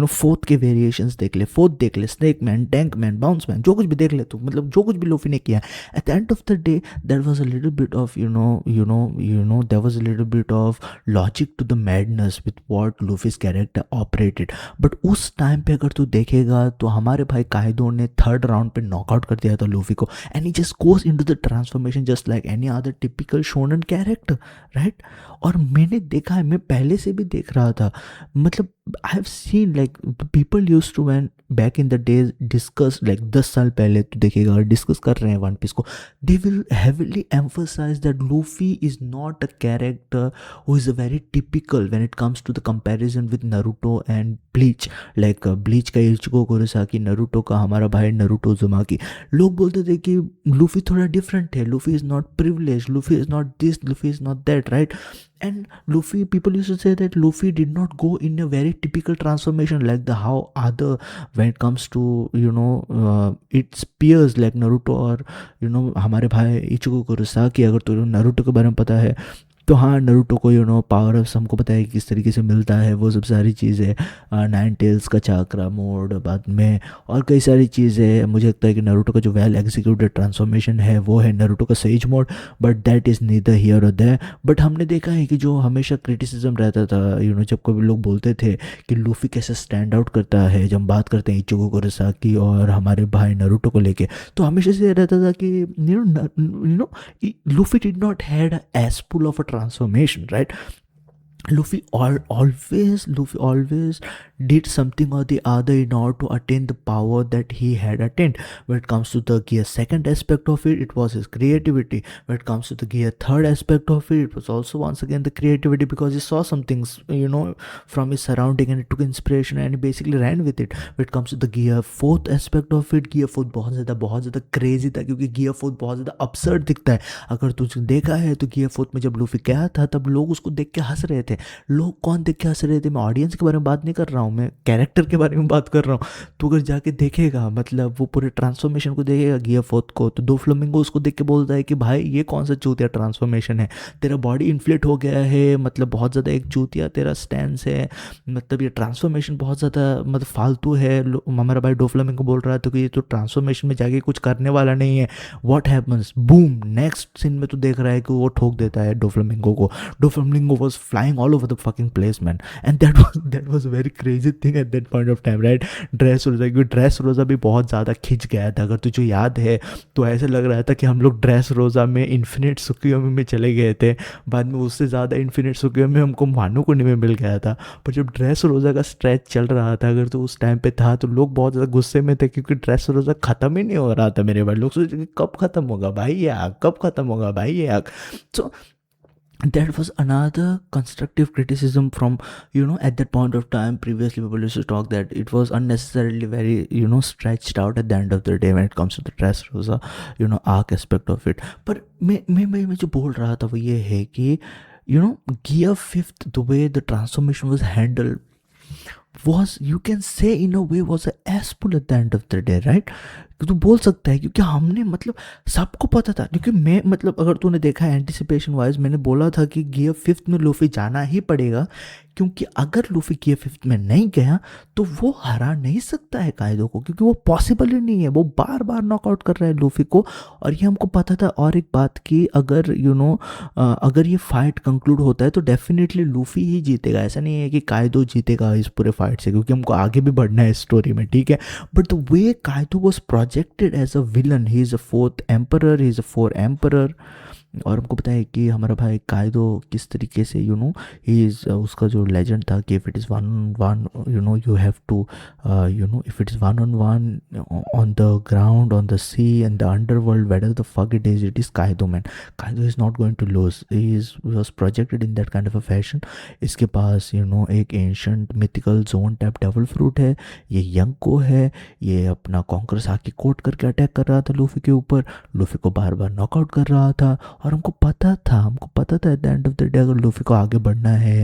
फोर्थ के वेरिएशंस देख ले, फोर्थ देख ले, snake man, tank man, bounce man, जो कुछ भी देख ले तू, मतलब जो कुछ भी लूफी ने किया. At the end of the day there was a little bit of there was a little bit of logic to the madness with what Luffy's character operated. But उस टाइम पे अगर तू देखेगा तो हमारे भाई कायदो ने थर्ड राउंड पे नॉकआउट कर दिया था लूफी को, and he just goes into the transformation just like any other typical shonen character, right? और मैंने देखा है, मैं पहले से भी देख रहा था, मतलब I have seen like the people used to when back in the days discuss like 10 साल पहले तो देखेगा और डिस्कस कर रहे हैं वन पीस को, they will heavily emphasize that Luffy is not a character who is a very typical when it comes to the comparison with Naruto and Bleach. like Bleach का इचिगो कुरोसाकी, नारुतो का हमारा भाई Naruto Uzumaki. लोग बोलते थे कि Luffy थोड़ा different है, Luffy is not privilege, Luffy is not this, Luffy is not that, right? And Luffy, people used to say that Luffy did not go in a very typical transformation like the how other when it comes to its peers like Naruto और हमारे भाई Ichigo Kurosaki. अगर तो Naruto के बारे में पता है तो हाँ, नारुतो को पावर ऑफ हमको पता है कि किस तरीके से मिलता है, वो सब सारी चीज़ें, 9 टेल्स का चाक्रा मोड बाद में और कई सारी चीज़ें. मुझे लगता है कि नारुतो का जो वेल एग्जीक्यूटेड ट्रांसफॉर्मेशन है वो है नारुतो का sage mode, but that is neither here और देयर. बट हमने देखा है कि जो हमेशा क्रिटिसिज्म रहता था, जब कभी लोग बोलते थे कि लूफी कैसे स्टैंड आउट करता है, जब हम बात करते हैं इचिगो कुरोसाकी और हमारे भाई नारुतो को लेके, तो हमेशा से रहता था कि Luffy did not had as full of transformation, right? Luffy always did something or the other in order to attain the power that he had attained. When it comes to the gear second aspect of it, it was his creativity. When it comes to the gear third aspect of it, it was also once again the creativity, because he saw some things from his surrounding and he took inspiration and he basically ran with it. When it comes to the gear fourth aspect of it, gear fourth बहुत ज़्यादा crazy था, क्योंकि gear fourth बहुत ज़्यादा absurd दिखता है. अगर तुझे देखा है तो gear fourth में जब लूफी गया था तब लोग उसको देख के हंस रहे थे. थे। लोग कौन देख के हंस रहे थे, मैं ऑडियंस के बारे में बात नहीं कर रहा हूँ, मैं कैरेक्टर के बारे में बात कर रहा हूँ। तो अगर जाके देखेगा, मतलब वो पूरे ट्रांसफॉर्मेशन को देखेगा गिया फोर्थ को, तो दो फ्लेमिंगो उसको देख के बोलता है कि भाई ये कौन सा चूतिया ट्रांसफॉर्मेशन है, तेरा बॉडी इन्फ्लेट हो गया है, मतलब बहुत ज़्यादा एक चूतिया तेरा स्टैंस है, मतलब ये ट्रांसफॉर्मेशन बहुत ज़्यादा मतलब फालतू है। हमारा भाई डो फ्लेमिंगो बोल रहा है तो कि ये तो ट्रांसफॉर्मेशन में जाके कुछ करने वाला नहीं है। What happens, boom, next scene में तो देख रहा है कि वो ठोक देता है डो फ्लेमिंगो को। Doflamingo was flying all over the fucking place man, and that was very crazy thing at that point of time, right. Dressrosa, क्योंकि ड्रेस रोजा भी बहुत ज़्यादा खिंच गया था, अगर तुझे याद है तो ऐसे लग रहा था कि हम लोग ड्रेस रोजा में इन्फिनिट सुकियोमी में चले गए थे। बाद में उससे ज़्यादा इन्फिनिट सुकियोमी हमको मानो कुनी में मिल गया था। पर जब ड्रेस रोजा का स्ट्रेच चल रहा था, अगर तो उस टाइम पे था, तो लोग बहुत ज़्यादा गुस्से में थे, क्योंकि ड्रेस रोजा ख़त्म ही नहीं हो रहा था मेरे भाई। लोग सोच रहे कब ख़त्म होगा भाई ये आग, कब ख़त्म होगा भाई ये आग। सो that was another constructive criticism from, at that point of time. Previously people used to talk that it was unnecessarily very, stretched out at the end of the day when it comes to the Dressrosa, arc aspect of it. पर मैं जो बोल रहा था वो ये है कि Gear Fifth, the way the transformation was handled was, you can say in a way, was a asshole at the end of the day, right? तू बोल सकता है, क्योंकि हमने मतलब सबको पता था, क्योंकि मैं मतलब अगर तूने देखा है एंटिसिपेशन वाइज, मैंने बोला था कि गियर फिफ्थ में लूफी जाना ही पड़ेगा, क्योंकि अगर लूफी गियर फिफ्थ में नहीं गया तो वो हरा नहीं सकता है कायदो को, क्योंकि वो पॉसिबल ही नहीं है, वो बार बार नॉकआउट कर रहा है लूफी को, और ये हमको पता था। और एक बात कि अगर अगर ये फाइट कंक्लूड होता है तो डेफिनेटली लूफी ही जीतेगा, ऐसा नहीं है कि कायदो जीतेगा इस पूरे फाइट से, क्योंकि हमको आगे भी बढ़ना है स्टोरी में, ठीक है। But the way Kaido was projected as a villain, he is a fourth emperor, he is a fourth emperor, और हमको पता है कि हमारा भाई कायदो किस तरीके से ही इज़, उसका जो लेजेंड था कि if it is one one, you have to, if it is one on one on the ground, on the sea and the underworld, whether the fuck it is Kaido man, Kaido is not going to lose, he is was projected in that kind of a fashion. इसके पास एक ancient mythical zoan type devil fruit है, ये Yonko है, ये अपना conqueror's haki coat करके attack कर रहा था लूफी के ऊपर, लूफी को बार बार नॉकआउट कर रहा था, और हमको पता था eight the end of the day अगर लूफी को आगे बढ़ना है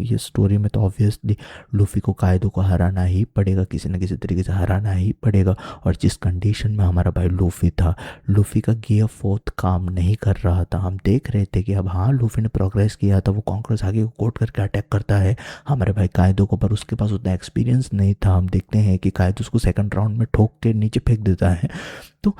ये स्टोरी में, तो ऑब्वियसली लूफी को कायदो को हराना ही पड़ेगा, किसी न किसी तरीके से हराना ही पड़ेगा। और जिस कंडीशन में हमारा भाई लूफी था, लूफी का गियर फोर्थ काम नहीं कर रहा था। हम देख रहे थे कि अब हाँ लूफी ने प्रोग्रेस किया था, वो कॉन्करस आगे को कोट करके अटैक करता है हमारे भाई कायदो को, पर उसके पास उतना एक्सपीरियंस नहीं था। हम देखते हैं कि कायदो उसको सेकंड राउंड में ठोक के नीचे फेंक देता है। तो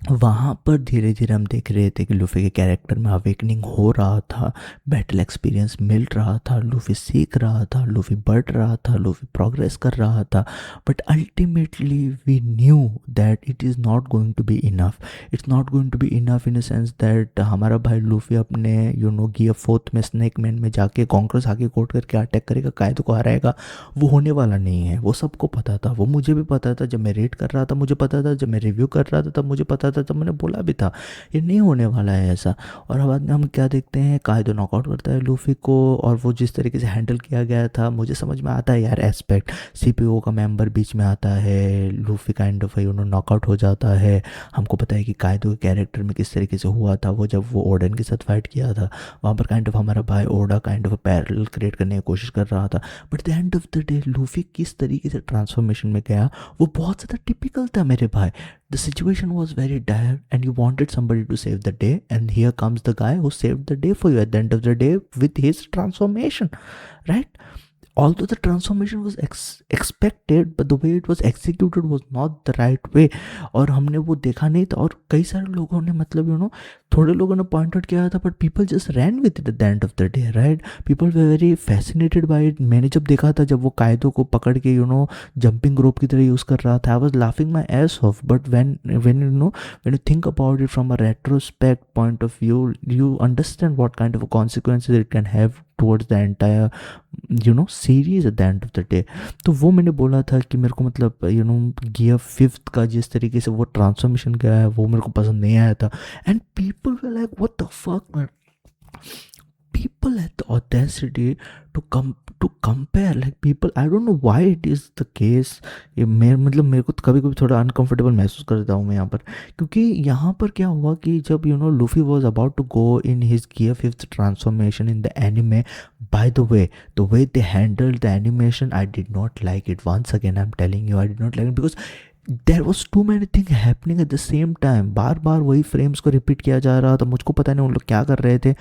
वहाँ पर धीरे धीरे हम देख रहे थे कि लूफी के कैरेक्टर में अवेकनिंग हो रहा था, बैटल एक्सपीरियंस मिल रहा था, लूफी सीख रहा था, लूफी बढ़ रहा था, लूफी प्रोग्रेस कर रहा था। But ultimately we knew that it is not going to be enough, it's not going to be enough in a sense that हमारा भाई लूफी अपने गियर फोर्थ में स्नेक मैन में जाके कॉन्करस आगे कोट करके अटैक करेगा, कायदो को हराएगा, वो होने वाला नहीं है। वो सबको पता था, वो मुझे भी पता था, जब मैं रेड कर रहा था मुझे पता था, जब मैं रिव्यू कर रहा था तब मुझे पता था, तब मैंने बोला भी था ये नहीं होने वाला है ऐसा। और बाद में हम क्या देखते हैं, कायदो नॉकआउट करता है लूफी को, और वो जिस तरीके से हैंडल किया गया था मुझे समझ में आता है यार एस्पेक्ट, सीपीओ का मेंबर बीच में आता है, लूफी काइंड ऑफ नॉकआउट हो जाता है। हमको पता है कि कायदो के कैरेक्टर में किस तरीके से हुआ था, वो जब वो ओडन के साथ फाइट किया था वहाँ पर काइंड ऑफ हमारा भाई Oda kind of parallel create करने की कोशिश कर रहा था। But the end of the day Luffy किस तरीके से ट्रांसफॉर्मेशन में गया वो बहुत ज़्यादा टिपिकल था मेरे भाई। The situation was very dire and you wanted somebody to save the day, and here comes the guy who saved the day for you at the end of the day with his transformation, right? Although the transformation was expected, but the way it was executed was not the right way, और हमने वो देखा नहीं था। और कई सारे लोगों ने मतलब थोड़े लोगों ने पॉइंट आउट किया था, but people just ran with it at the end of the day, right. People way very fascinated by it. मैंने जब देखा था जब वो कायदो को पकड़ के जंपिंग रोप की तरह यूज़ कर रहा था, I was laughing my S of. But when you think about it from a retrospect point of view, you understand what kind of consequences it can have towards the entire series eight the end of the day. तो वो मैंने बोला था कि मेरे को मतलब gear fifth का जिस तरीके से वो ट्रांसफॉर्मेशन गया है वो मेरे को पसंद नहीं आया था। And people were like what the fuck man, people had the audacity to compare, like people, I don't know why it is the case. ये मेरे को कभी कभी थोड़ा अनकंफर्टेबल महसूस करता हूँ मैं यहाँ पर, क्योंकि यहाँ पर क्या हुआ कि जब Luffy was about to go in his gear fifth transformation in the anime, by the way they handled the animation, I did not like it. Once again I'm telling you, I did not like it because there was too many thing happening at the same time. बार बार वही frames को repeat किया जा रहा था. मुझको पता नहीं उन लोग क्या कर रहे थे.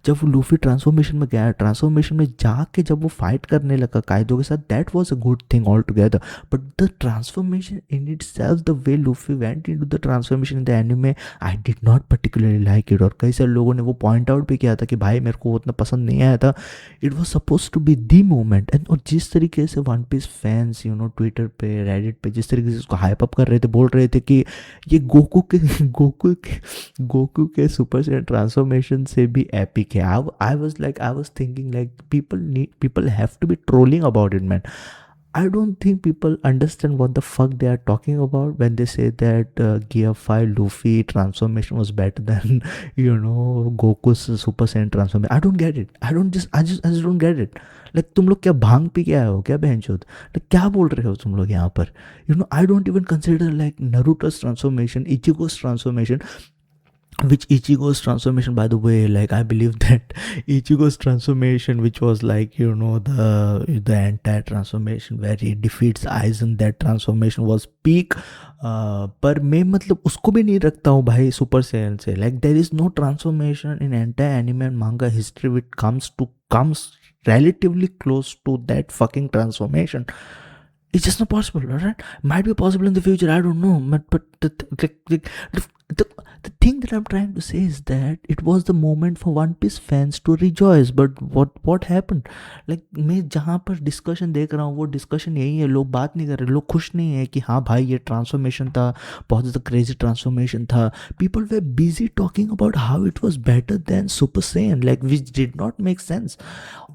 जब वो लूफी ट्रांसफॉर्मेशन में गया, ट्रांसफॉर्मेशन में जाके जब वो फाइट करने लगा काइदो के साथ, that was a good thing all together. But the transformation in itself, the way Luffy went into the transformation in the anime, I did not particularly like it. और कई सारे लोगों ने वो point out भी किया था कि भाई मेरे को उतना पसंद नहीं आया था. It was suppose to be the moment. And और जिस तरीके से वन पीस फैंस ट्विटर पे, रेडिट पे जिस तरीके से उसको हाइप अप कर रहे थे, बोल रहे थे कि ये गोकू के सुपर सैयन ट्रांसफॉर्मेशन से भी एपिक है. I was thinking like people have to be trolling about it, man. I don't think people understand what the fuck they are talking about when they say that Gear 5 Luffy transformation was better than Goku's Super Saiyan transformation. I don't get it. I just don't get it. Like तुम लोग क्या भांग P के आए हो क्या बहनचोद? Like क्या बोल रहे हो तुम लोग यहाँ पर? I don't even consider like Naruto's transformation, Ichigo's transformation. Which Ichigo's transformation, by the way, like I believe that Ichigo's transformation, which was like the entire transformation where he defeats Aizen, that transformation was peak. पर मैं मतलब उसको भी नहीं रखता हूँ भाई super Saiyan से. Like there is no transformation in entire anime and manga history which comes relatively close to that fucking transformation. It's just not possible, alright? Might be possible in the future, I don't know. But the thing that I'm trying to say is that it was the moment for One Piece fans to rejoice. But what happened? Like मैं जहाँ पर discussion देख रहा हूँ वो discussion यही है. लोग बात नहीं कर रहे, लोग खुश नहीं है कि हाँ भाई ये ट्रांसफॉर्मेशन था, बहुत ज़्यादा क्रेजी ट्रांसफॉर्मेशन था. People way busy talking about how it was better than super Saiyan, like which did not make sense.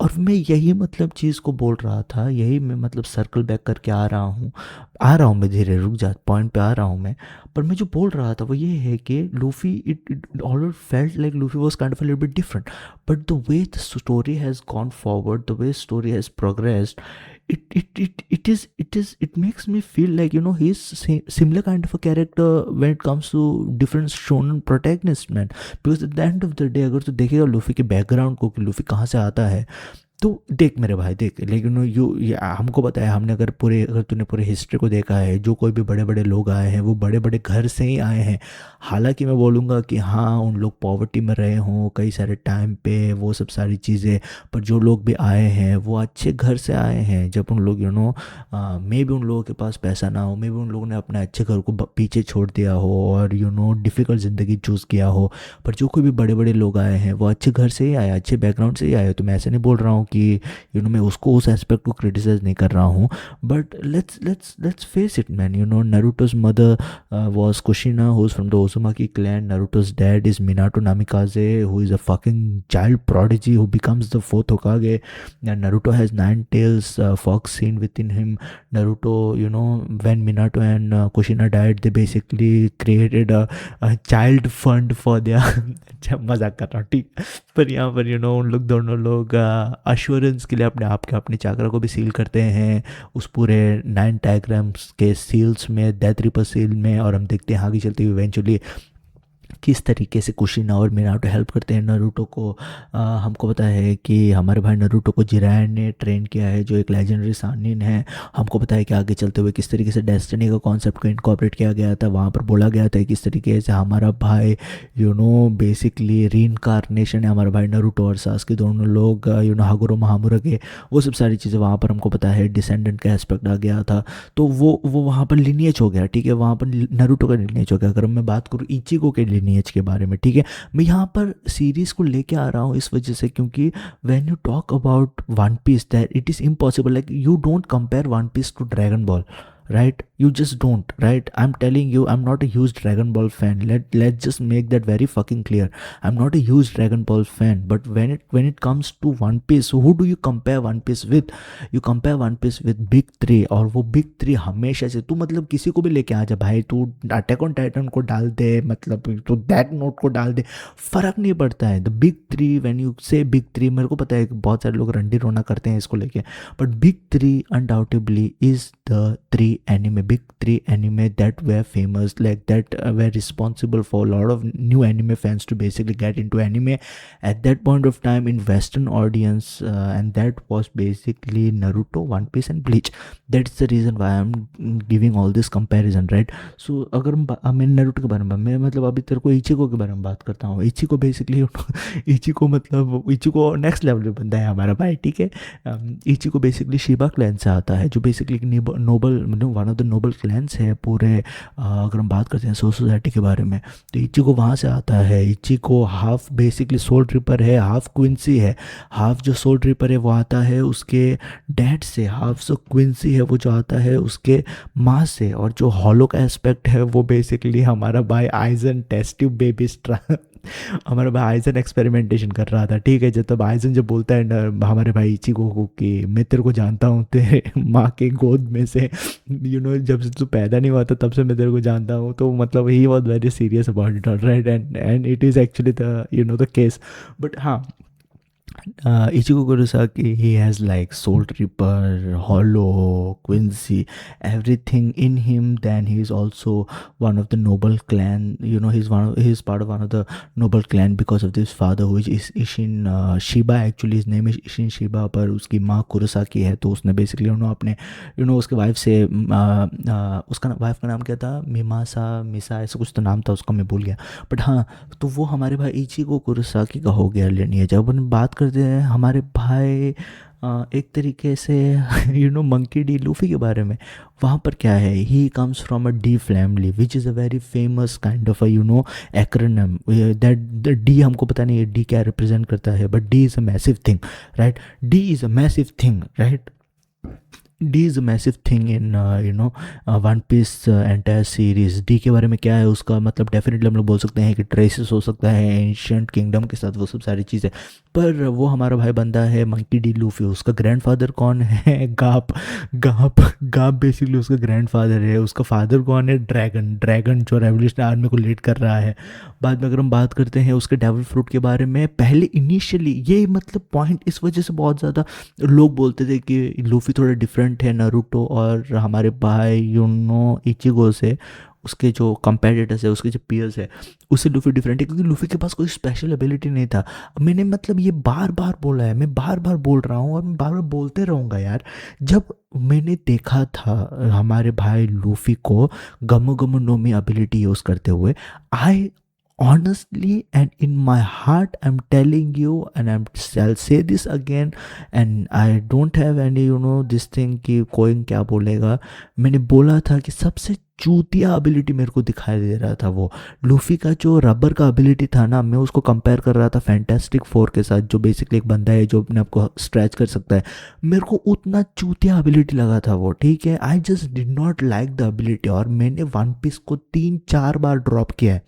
और मैं यही मतलब चीज़ को बोल रहा था, यही मैं मतलब सर्कल बैक करके आ रहा हूँ मैं धीरे रुक जा, पॉइंट पे आ रहा हूँ मैं. पर मैं जो बोल रहा था वो ये है कि Luffy it always felt like Luffy was kind of a little bit different, but the way the story has gone forward, the way story has progressed, it makes me feel like he's similar kind of a character when it comes to different shonen protagonists, man. Because at the end of the day अगर तू देखेगा Luffy के background को कि Luffy कहाँ से आता है, तो देख मेरे भाई देख, लेकिन हमको पता है, हमने अगर तूने पूरे हिस्ट्री को देखा है, जो कोई भी बड़े बड़े लोग आए हैं वो बड़े बड़े घर से ही आए हैं. हालांकि मैं बोलूँगा कि हाँ उन लोग पॉवर्टी में रहे हों कई सारे टाइम पे, वो सब सारी चीज़ें, पर जो लोग भी आए हैं वो अच्छे घर से आए हैं. जब उन लोग मे भी उन लोगों के पास पैसा ना हो, मे भी उन लोगों ने अपने अच्छे घर को पीछे छोड़ दिया हो और डिफ़िकल्ट ज़िंदगी चूज़ किया हो, पर जो कोई भी बड़े बड़े लोग आए हैं वो अच्छे घर से ही आए, अच्छे बैकग्राउंड से ही आए. तो मैं ऐसे नहीं बोल रहा हूँ कि मैं उसको उस एस्पेक्ट को क्रिटिसाइज नहीं कर रहा हूँ. But let's face it, man. Naruto's mother was Kushina, who's from the Uzumaki clan. Naruto's dad is Minato Namikaze, who is a fucking child prodigy who becomes the fourth Hokage. And Naruto has 9 tails, fox scene within him. Naruto, when Minato and Kushina died, they basically created a child fund for their मजाक कर रहा हूँ ठीक, पर यहाँ पर उन लोग दोनों लोग अश्योरेंस के लिए अपने चाकरा को भी सील करते हैं उस पूरे 9 डायग्राम्स के सील्स में, डेथ रिपर सील में. और हम देखते हैं आगे चलते हुए इवेंचुअली किस तरीके से कुशिना और मिनाटो हेल्प करते हैं नरूटो को. हमको पता है कि हमारे भाई नरूटो को जिरायन ने ट्रेन किया है, जो एक लेजेंडरी सानिन है. हमको पता है कि आगे चलते हुए किस तरीके से डेस्टिनी का कॉन्सेप्ट को इनकॉर्पोरेट किया गया था. वहाँ पर बोला गया था किस तरीके से हमारा भाई बेसिकली रीइंकार्नेशन है हमारे भाई नरूटो और सासुके, दोनों लोग हागुरो महामुरा के, वो सब सारी चीज़ें वहाँ पर हमको पता है. डिसेंडेंट का एस्पेक्ट आ गया था, तो वो वहाँ पर लिनिएज हो गया, ठीक है, वहाँ पर नरूटो का लिनिएज हो गया. अगर मैं बात करूँ इचिगो के लिनिएज के बारे में, ठीक है, मैं यहाँ पर सीरीज़ को लेके आ रहा हूँ इस वजह से क्योंकि when you talk about One piece that it is impossible, like you don't compare One Piece to Dragon Ball, right? You just don't, right? I'm telling you, I'm not a huge Dragon Ball fan. Let's just make that very fucking clear. I'm not a huge Dragon Ball fan, but when it comes to One Piece, who do you compare One Piece with? You compare One Piece with Big Three, और वो Big Three हमेशा से, तू मतलब किसी को भी लेके आ जा भाई, तू अटैक ऑन टाइटन को डाल दे, मतलब तू डेथ नोट को डाल दे, फर्क नहीं पड़ता है। The big three, when you से बिग थ्री, मेरे को पता है कि बहुत सारे लोग रंडी रोना करते हैं इसको लेके, but big three undoubtedly is the three anime, big three anime that were famous, like that were responsible for lot of new anime fans to basically get into anime at that point of time in western audience, and that was basically Naruto, One Piece and Bleach. That's the reason why I'm giving all this comparison, right? So अगर मैं Naruto के बारे में, मैं मतलब अभी तेरे को इचिको के बारे में बात करता हूँ। इचिको बेसिकली इचिको मतलब इचिको नेक्स्ट लेवल पे बंदा है हमारा भाई, ठीक है। इचिको बेसिकली शिबा क्लैन से आता है, जो बेसिकली नोबल, मतलब one of the noble clans है पूरे, अगर हम बात करते हैं सोसाइटी के बारे में, तो इचिको वहाँ से आता है। इचिको हाफ बेसिकली सोल ट्रिपर है, हाफ क्विंसी है। हाफ जो सोल ट्रिपर है वो आता है उसके डैड से, हाफ जो क्विंसी है वो जो आता है उसके माँ से, और जो हॉलो का एस्पेक्ट है वो बेसिकली हमारा भाई आइजन टेस्ट ट्यूब बेबी हमारा भाई आइजन एक्सपेरिमेंटेशन कर रहा था, ठीक है। जब तब आइजन जब बोलता है हमारे भाई इचिको को कि मैं तेरे को जानता हूँ तेरे माँ के गोद में से, जब से तू पैदा नहीं हुआ था तब से मैं तेरे को जानता हूँ, तो मतलब he was very serious about it, right? And it is actually the case, but हाँ, Ichigo Kurosaki, he has like Soul Reaper, Hollow, Quincy, everything in him. Then he's also one of the noble clan. He's part of one of the noble clan because of this father, who is Ishin Shiba. Actually, his name is Ishin Shiba, पर उसकी माँ Kurosaki है, तो उसने basically अपने उसके wife से उसका वाइफ का नाम क्या था, मिसा ऐसा कुछ तो नाम था उसका, मैं भूल गया, बट हाँ, तो वो हमारे भाई इचिगो कुरोसाकी का हो गया लिनिएज। जब हम बात करते हैं हमारे भाई एक तरीके से मंकी डी लूफी के बारे में, वहाँ पर क्या है, he comes from a D family which is a very famous kind of acronym, that the D, हमको पता नहीं है डी क्या रिप्रेजेंट करता है, but D is a massive thing, right? D is a massive thing, right? D is a massive thing in One Piece entire series. D के बारे में क्या है उसका मतलब, डेफिनेटली हम लोग बोल सकते हैं कि ट्रेसेस हो सकता है एंशियंट किंगडम के साथ, वो सब सारी चीज़ें, पर वो हमारा भाई बंदा है मंकी डी लूफी। उसका ग्रैंडफादर कौन है? गाप गाप गाप बेसिकली उसका ग्रैंडफादर है। उसका फादर कौन है? ड्रैगन जो रेवोल्यूशनरी आर्मी को लीड कर रहा है। बाद में अगर हम बात करते हैं उसके डेविल फ्रूट के बारे में, पहले इनिशियली ये मतलब पॉइंट इस वजह से बहुत ज़्यादा लोग बोलते थे कि लूफी थोड़ा डिफरेंट है नारुतो और हमारे भाई इचिगो से, उसके जो कंपेटिटर्स है, उसके जो पीयर्स है, उससे लूफी डिफरेंट है, क्योंकि लूफी के पास कोई स्पेशल एबिलिटी नहीं था। मैंने मतलब ये बार बार बोला है, मैं बार बार बोल रहा हूँ और मैं बार बार बोलते रहूँगा यार। जब मैंने देखा था हमारे भाई लूफी को गमो गमो नोमी एबिलिटी यूज़ करते हुए, आई honestly and in my heart I'm telling you, and I'll say this again, and I don't have any this thing कि कोई क्या बोलेगा, मैंने बोला था कि सबसे चूतिया एबिलिटी मेरे को दिखाई दे रहा था वो लूफी का जो रबर का एबिलिटी था ना, मैं उसको कंपेयर कर रहा था फैंटास्टिक फोर के साथ, जो बेसिकली एक बंदा है जो अपने आप को स्ट्रेच कर सकता है। मेरे को उतना चूतिया एबिलिटी लगा था वो, ठीक है। I just did not like the ability, और मैंने वन पीस को 3-4 बार ड्रॉप किया है।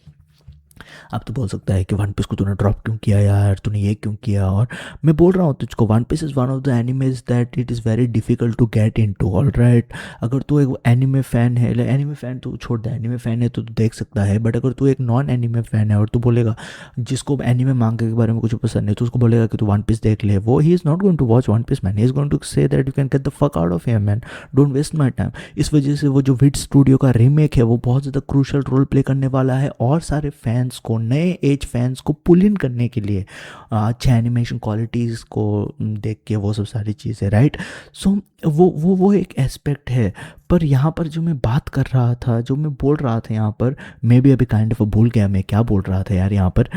अब तो बोल सकता है कि वन पीस को तूने ड्रॉप क्यों किया यार, तूने ये क्यों किया, और मैं बोल रहा हूँ तुझको, One Piece is one of the animes that it is very difficult to get into, alright. अगर तू एक एनिमे फ़ैन है, एनिमे फ़ैन तू छोड़ दे, एनिमे फ़ैन है तो तू देख सकता है, बट अगर तू एक नॉन एनिमे फ़ैन है और तू बोलेगा, जिसको एनिमे मांगे के बारे में कुछ पसंद नहीं, तो उसको बोलेगा कि तू वन पीस देख ले, वो he is not going to watch One piece man, he is going to say that you can get the fuck out of here man, don't waste my time. इस वजह से वो जो विट स्टूडियो का remake है वो बहुत ज़्यादा क्रूशल रोल प्ले करने वाला है, और सारे फैंस को, नए एज फैंस को पुल इन करने के लिए, अच्छे एनिमेशन क्वालिटीज़ को देख के, वो सब सारी चीज़ें, राइट। सो वो एक एस्पेक्ट है। पर यहाँ पर जो मैं बात कर रहा था, जो मैं बोल रहा था यहाँ पर, मैं भी अभी काइंड ऑफ भूल गया मैं क्या बोल रहा था यार यहाँ पर।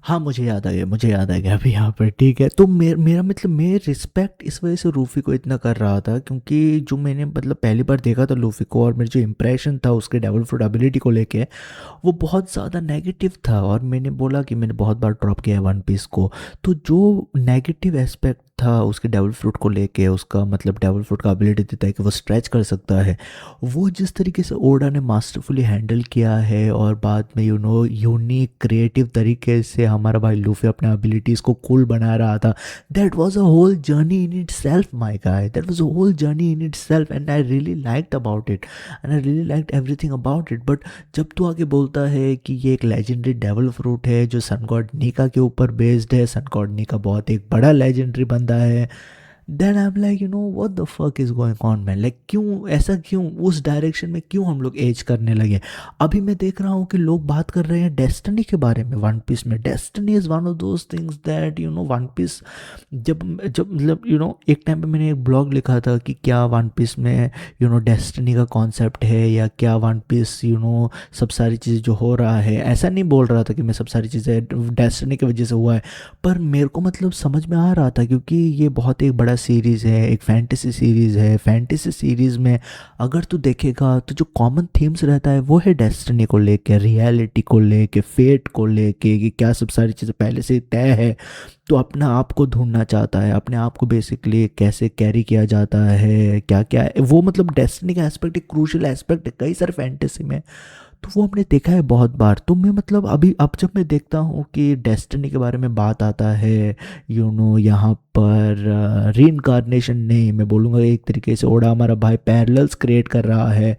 हाँ, मुझे याद आ गया अभी यहाँ पर, ठीक है। तो मेरा मतलब मैं रिस्पेक्ट इस वजह से लूफी को इतना कर रहा था, क्योंकि जो मैंने मतलब पहली बार देखा था लूफी को, और मेरा जो इंप्रेशन था उसके डेविल फ्रूट एबिलिटी को लेके, वो बहुत ज़्यादा नेगेटिव था, और मैंने बोला कि मैंने बहुत बार ड्रॉप किया है वन पीस को। तो जो नेगेटिव एस्पेक्ट था उसके डेविल फ्रूट को लेके, उसका मतलब डेविल फ्रूट का एबिलिटी देता है कि वो स्ट्रेच कर सकता है, वो जिस तरीके से ओडा ने मास्टरफुली हैंडल किया है और बाद में यूनिक क्रिएटिव तरीके से हमारा भाई लूफी अपने एबिलिटीज़ को कूल बना रहा था, that was a whole journey in itself my guy, that was a whole journey in itself and I really liked about it and I really liked everything about it. But जब तू आगे बोलता है कि ये एक legendary devil fruit है जो सन गॉड नीका के ऊपर बेस्ड है, सन गॉड नीका बहुत एक बड़ा लेजेंडरी बंदा है, then I am like what the fuck is going on man, like क्यों ऐसा, क्यों उस डायरेक्शन में क्यों हम लोग एज करने लगे। अभी मैं देख रहा हूँ कि लोग बात कर रहे हैं डेस्टिनी के बारे में वन पीस में, destiny is one of those things that one Piece, जब जब मतलब एक टाइम पे मैंने एक ब्लॉग लिखा था कि क्या वन पीस में डेस्टिनी का कॉन्सेप्ट है या क्या वन पीस सब सारी चीज़ें जो हो रहा है, ऐसा नहीं बोल रहा था कि मैं सब सारी चीज़ें डेस्टिनी की वजह से हुआ है, पर मेरे को मतलब समझ में आ रहा था क्योंकि ये बहुत एक बड़ा सीरीज़ है, एक फैंटेसी सीरीज़ है। फैंटेसी सीरीज़ में अगर तू देखेगा तो जो कॉमन थीम्स रहता है वो है डेस्टिनी को लेके, रियलिटी को लेके, फेट को लेके, कि क्या सब सारी चीज़ें पहले से तय है, तो अपना आप को ढूंढना चाहता है, अपने आप को बेसिकली कैसे कैरी किया जाता है, क्या क्या है वो, मतलब डेस्टिनी का एस्पेक्ट एक क्रूशियल एस्पेक्ट है कई सारे फैंटेसी में, तो वो हमने देखा है बहुत बार। तो मैं मतलब अभी अब जब मैं देखता हूँ कि डेस्टिनी के बारे में बात आता है यहाँ पर रीइंकार्नेशन नहीं, मैं बोलूँगा एक तरीके से ओडा हमारा भाई पैरेलल्स क्रिएट कर रहा है।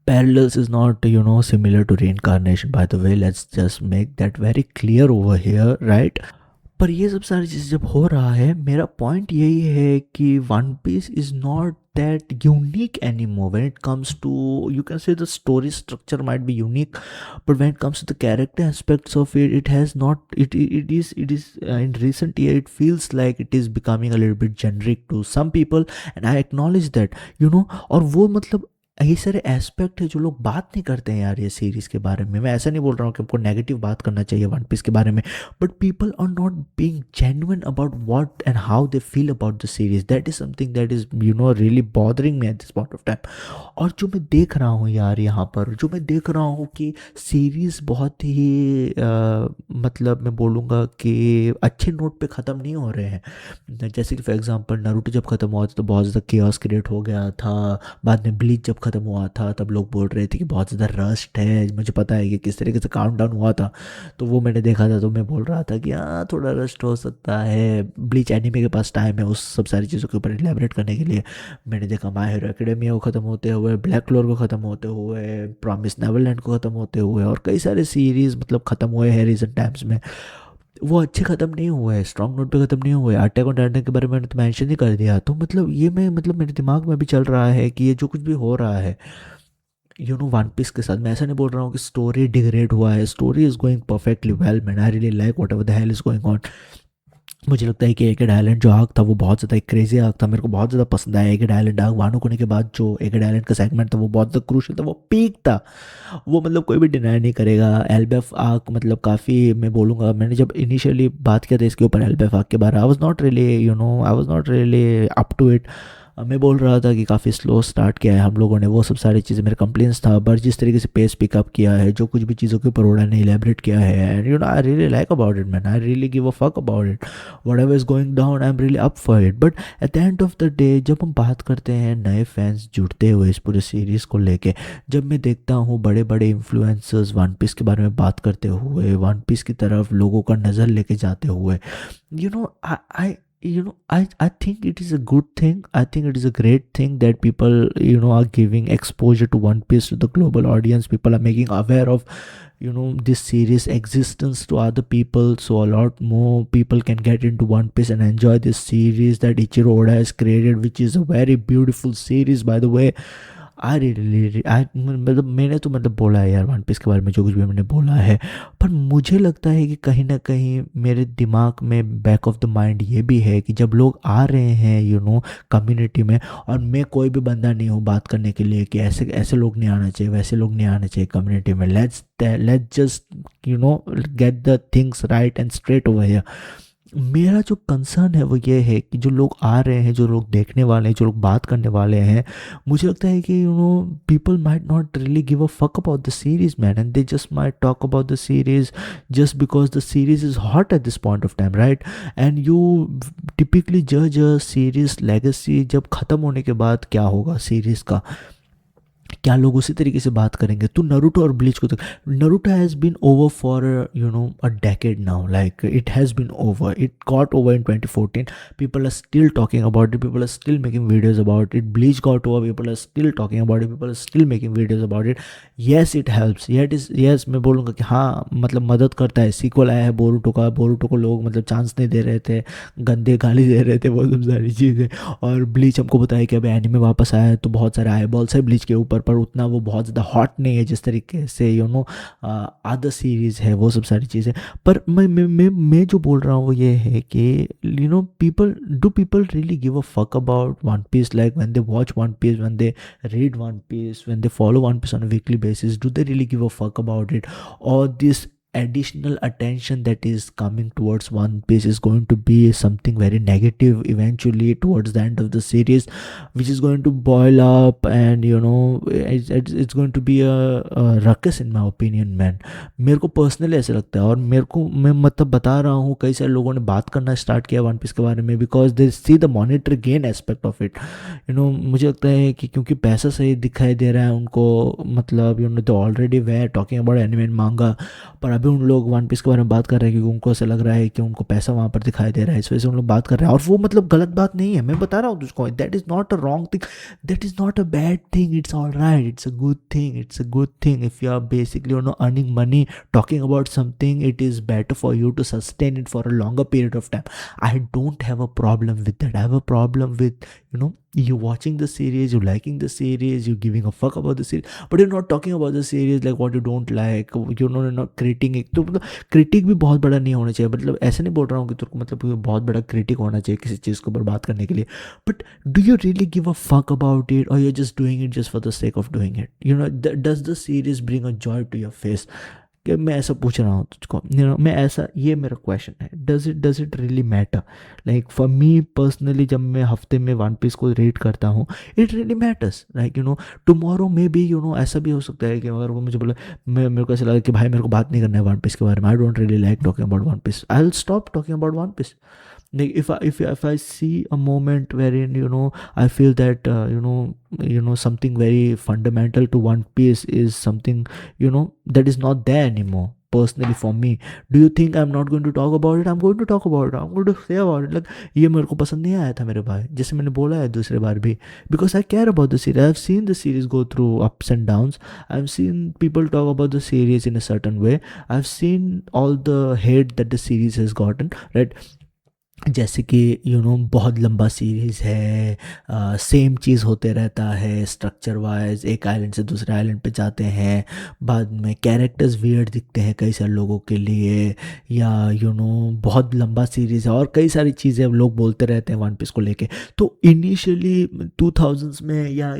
Parallels is not similar to reincarnation, by the way, let's just make that very clear over here, right? पर ये सब सारी चीज़ जब हो रहा है, मेरा पॉइंट यही है कि one Piece is not that unique anymore when it comes to, you can say the story structure might be unique, but when it comes to the character aspects of it, it has not, it is in recent year it feels like it is becoming a little bit generic to some people, and I acknowledge that, और वो मतलब ये सारे aspect है जो लोग बात नहीं करते हैं यार ये सीरीज़ के बारे में। मैं ऐसा नहीं बोल रहा हूँ कि हमको नेगेटिव बात करना चाहिए वन पीस के बारे में, but people are not being genuine about what and how they feel about the series, that is something that is really bothering me at this point of time. और जो मैं देख रहा हूँ यार यहाँ पर, जो मैं देख रहा हूँ कि सीरीज़ बहुत ही मतलब मैं बोलूँगा कि अच्छे नोट पे ख़त्म नहीं हो रहे हैं। जैसे कि फॉर एग्जांपल नारुतो जब ख़त्म हुआ था तो बहुत ज़्यादा केओस क्रिएट हो गया था, बाद में ब्लीच जब ख़त्म हुआ था तब लोग बोल रहे थे कि बहुत ज़्यादा रस्ट है, मुझे पता है कि किस तरीके से काउंटडाउन हुआ था, तो वो मैंने देखा था, तो मैं बोल रहा था कि हाँ थोड़ा रस्ट हो सकता है, ब्लीच एनीमे के पास टाइम है उस सब सारी चीज़ों के ऊपर इलेबरेट करने के लिए। मैंने देखा माय हीरो एकेडेमिया को ख़त्म होते हुए, ब्लैक क्लोर को ख़त्म होते हुए, प्रॉमिस नेवरलैंड को ख़त्म होते हुए, और कई सारे सीरीज़ मतलब ख़त्म हुए हैं रिसेंट टाइम्स में, वो अच्छे ख़त्म नहीं हुए हैं, स्ट्रॉन्ग नोट पे ख़त्म नहीं हुए। अटैक ऑन टाइटन के बारे में मैंने तो मेंशन ही कर दिया। तो मतलब ये मैं मतलब मेरे दिमाग में भी चल रहा है कि ये जो कुछ भी हो रहा है वन पीस के साथ, मैं ऐसा नहीं बोल रहा हूँ कि स्टोरी डिग्रेड हुआ है, story is going perfectly well man, I really like whatever the hell is going on. मुझे लगता है कि एकेड आइलैंड जो आर्क था वो बहुत ज़्यादा एक क्रेजी आर्क था, मेरे को बहुत ज़्यादा पसंद आया एकेड आइलैंड आर्क। वानो कोने के बाद जो एकेड आइलैंड का सेगमेंट था वो बहुत ज़्यादा क्रूशियल था, वो पीक था, वो मतलब कोई भी डिनाई नहीं करेगा। एल्बेफ आर्क मतलब काफ़ी, मैं बोलूँगा मैंने जब इनिशियली बात किया था इसके ऊपर एल्बेफ आर्क के बारे, I was not really up to it. मैं बोल रहा था कि काफ़ी स्लो स्टार्ट किया है हम लोगों ने, वो सब सारी चीज़ें मेरे कंप्लेंट्स था, बट जिस तरीके से पेस पिकअप किया है, जो कुछ भी चीज़ों के ऊपर ओडा ने इलेबरेट किया है, and I really like about it man, I really give a fuck about it, whatever is going down I am really up for it. But at the end of the day जब हम बात करते हैं नए fans जुड़ते हुए इस पूरे सीरीज़ को लेके, जब मैं देखता हूँ बड़े बड़े इन्फ्लुएंसर्स वन पीस के बारे में बात करते हुए, वन पीस की तरफ लोगों का नज़र लेके जाते हुए, I think it is a good thing. I think it is a great thing that people are giving exposure to One Piece to the global audience. People are making aware of this series existence to other people, so a lot more people can get into One Piece and enjoy this series that Ichiro Oda has created, which is a very beautiful series by the way. मतलब मैंने तो मतलब बोला है यार one piece के बारे में जो कुछ भी मैंने बोला है, पर मुझे लगता है कि कहीं ना कहीं मेरे दिमाग में बैक ऑफ द माइंड ये भी है कि जब लोग आ रहे हैं कम्युनिटी में, और मैं कोई भी बंदा नहीं हूँ बात करने के लिए कि ऐसे ऐसे लोग नहीं आना चाहिए, वैसे लोग नहीं आना चाहिए कम्युनिटी में, let's just get the things right and straight over here. मेरा जो कंसर्न है वो ये है कि जो लोग आ रहे हैं, जो लोग देखने वाले हैं, जो लोग बात करने वाले हैं, मुझे लगता है कि people might not really give a fuck about the series man, and they just might talk about the series just because the series is hot eight this point of time, right? And you typically जज a series legacy जब ख़त्म होने के बाद क्या होगा series का, क्या लोग उसी तरीके से बात करेंगे? तो नरूटो और ब्लीच को, तो Naruto has been over for a decade now, like it has been over, it got over in 2014, people are still talking about it, people are still making videos about it, Bleach got over, people are still talking about it, people are still making videos about it. Yes it helps, yet is yes, मैं बोलूँगा कि हाँ मतलब मदद करता है। Sequel आया है बोरूटो का, बोरूटो को लोग मतलब चांस नहीं दे रहे थे, गंदे गाली दे रहे थे, वो सब सारी चीज़ें। और ब्लीच हमको बताया कि अभी एनीमे वापस आया है तो बहुत सारे आई बॉल्स है ब्लीच के ऊपर, पर उतना वो बहुत ज़्यादा हॉट नहीं है जिस तरीके से अदर सीरीज़ है, वो सब सारी चीज़ें। पर मैं जो बोल रहा हूँ वो ये है कि people, do people really give a fuck about One Piece, like when they watch One Piece, when they read One Piece, when they follow One Piece on a weekly basis, do they really give a fuck about it? Or this additional attention that is coming towards One Piece is going to be something very negative eventually towards the end of the series, which is going to boil up, and it's going to be a ruckus in my opinion, man. मेरे को personally ऐसा लगता है, और मेरे को, मैं मतलब बता रहा हूँ, कई सारे लोगों ने बात करना स्टार्ट किया वन पीस के बारे में, because they see the monetary gain aspect of it. मुझे लगता है कि क्योंकि पैसा सही दिखाई दे रहा है उनको, मतलब they already way talking about anime and मांगा, पर अभी उन लोग वन पीस के बारे में बात कर रहे हैं क्योंकि उनको ऐसा लग रहा है कि उनको पैसा वहाँ पर दिखाई दे रहा है, इस वजह से उन लोग बात कर रहे हैं। और वो मतलब गलत बात नहीं है, मैं बता रहा हूँ तुझको, that is not a wrong thing, that is not a bad thing, it's all right, it's a good thing, it's a good thing if you are basically earning money talking about something, it is better for you to sustain it for a longer period of time. I don't have a problem with that. I have a problem with you watching the series, you liking the series, you giving a fuck about the series, but you're not talking about the series like what you don't like, you're not critiquing it। तो मतलब critic भी बहुत बड़ा नहीं होना चाहिए, मतलब ऐसे नहीं बोल रहा हूँ कि तुमको मतलब कोई बहुत बड़ा क्रिटिक होना चाहिए किसी चीज़ को बर्बाद करने के लिए, but do you really give a fuck about it, और you just doing it just for the sake of doing it? Does the series bring a joy to your face? कि मैं ऐसा पूछ रहा हूँ तुझको, मैं ऐसा, ये मेरा क्वेश्चन है, does it really matter? Like for me personally, जब मैं हफ्ते में वन पीस को रीड करता हूँ, it really matters, like tomorrow में भी ऐसा भी हो सकता है कि अगर वो मुझे बोले, मेरे को ऐसा लगा कि भाई मेरे को बात नहीं करना है वन पीस के बारे में, I don't really like talking about One Piece, I will stop talking about One Piece. Like if I see a moment wherein I feel that something very fundamental to One Piece is something that is not there anymore personally for me, do you think I'm not going to talk about it? I'm going to talk about it, I'm going to say about it, like ये मेरे को पसंद नहीं आया था मेरे भाई, जैसे मैंने बोला है दूसरे बार भी, because I care about the series, I've seen the series go through ups and downs, I've seen people talk about the series in a certain way, I've seen all the hate that the series has gotten, right? जैसे कि बहुत लंबा series है, same चीज़ होते रहता है structure wise, एक island से दूसरे आइलैंड पे जाते हैं, बाद में कैरेक्टर्स वियर्ड दिखते हैं कई सारे लोगों के लिए, या बहुत लंबा सीरीज़ है, और कई सारी चीज़ें अब लोग बोलते रहते हैं वन पीस को लेके। तो इनिशियली 2000s में, या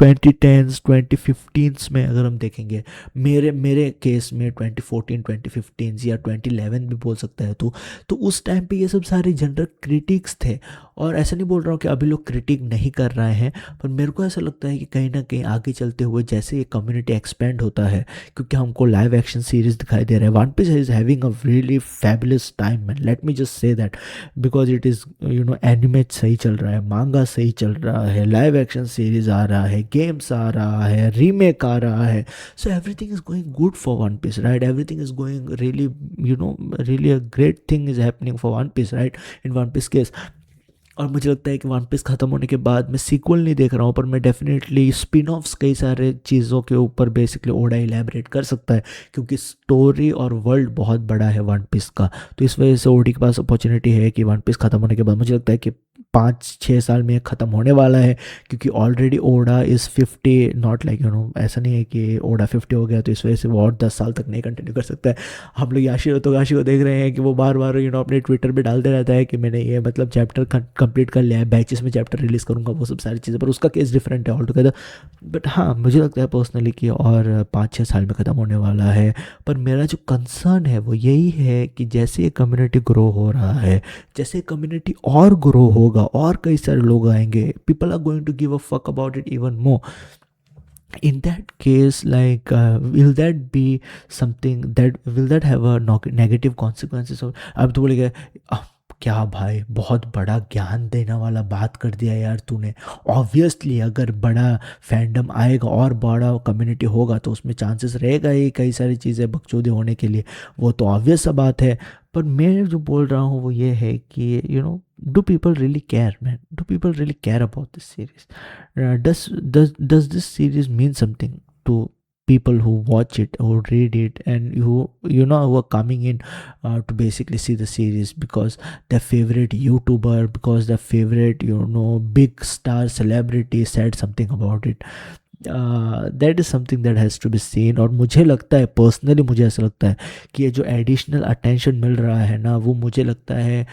2010s 2015s में अगर हम देखेंगे, मेरे केस में 2014 2015 या 2011 भी बोल सकता है तो उस टाइम पे ये सब सारे जनरल क्रिटिक्स थे। और ऐसा नहीं बोल रहा हूँ कि अभी लोग क्रिटिक नहीं कर रहे हैं, पर मेरे को ऐसा लगता है कि कहीं ना कहीं आगे चलते हुए जैसे ये कम्युनिटी एक्सपेंड होता है, क्योंकि हमको लाइव एक्शन सीरीज दिखाई दे रहा है, One piece is having a really fabulous time man, let me just say that, because it is anime सही चल रहा है, मांगा सही चल रहा है, लाइव एक्शन सीरीज आ रहा है, गेम्स आ रहा है, रीमेक आ रहा है, so everything is going good for One Piece, right? Everything is going really, really a great thing is happening for One Piece, right? In One Piece case, और मुझे लगता है कि वन पीस ख़त्म होने के बाद मैं सीक्वल नहीं देख रहा हूँ, पर मैं डेफिनेटली स्पिन ऑफ्स कई सारे चीज़ों के ऊपर बेसिकली ओडा इलेबरेट कर सकता है, क्योंकि स्टोरी और वर्ल्ड बहुत बड़ा है वन पीस का। तो इस वजह से ओडी के पास अपॉर्चुनिटी है कि वन पीस ख़त्म होने के बाद मुझे लगता है कि 5-6 साल में ख़त्म होने वाला है, क्योंकि already Oda is 50, not like ऐसा नहीं है कि ओडा 50 हो गया तो इस वजह से वो और 10 साल तक नहीं कंटिन्यू कर सकता है। हम लोग याशी तोगाशी को देख रहे हैं कि वो बार बार अपने ट्विटर पे डालते रहता है कि मैंने ये मतलब चैप्टर कंप्लीट कर लिया है, बैचेस में चैप्टर रिलीज़ करूँगा, वो सब सारी चीज़ें, पर उसका केस डिफरेंट है ऑल टुगेदर। बट हाँ, मुझे लगता है पर्सनली कि और 5-6 साल में ख़त्म होने वाला है। पर मेरा जो कंसर्न है वो यही है कि जैसे ये कम्युनिटी ग्रो हो रहा है, जैसे कम्युनिटी और ग्रो होगा और कई सारे लोग आएंगे, people are going to give a fuck about it even more. In that case, like will that be something that will that have a negative consequences? और अब तो बोलेगा क्या भाई बहुत बड़ा ज्ञान देने वाला बात कर दिया यार तूने। ऑब्वियसली अगर बड़ा फैंडम आएगा और बड़ा कम्युनिटी होगा तो उसमें चांसेस रहेगा ही कई सारी चीज़ें बकचोदी होने के लिए, वो तो ऑब्वियस सा बात है। पर मैं जो बोल रहा हूँ वो ये है कि do people really care man, do people really care about this series? Does this series mean something to people who watch it, who read it, and who are coming in to basically see the series because their favorite YouTuber, because their favorite big star celebrity said something about it? That is something that has to be seen. और मुझे लगता है personally, मुझे ऐसा लगता है कि ये जो एडिशनल अटेंशन मिल रहा है ना, वो मुझे लगता है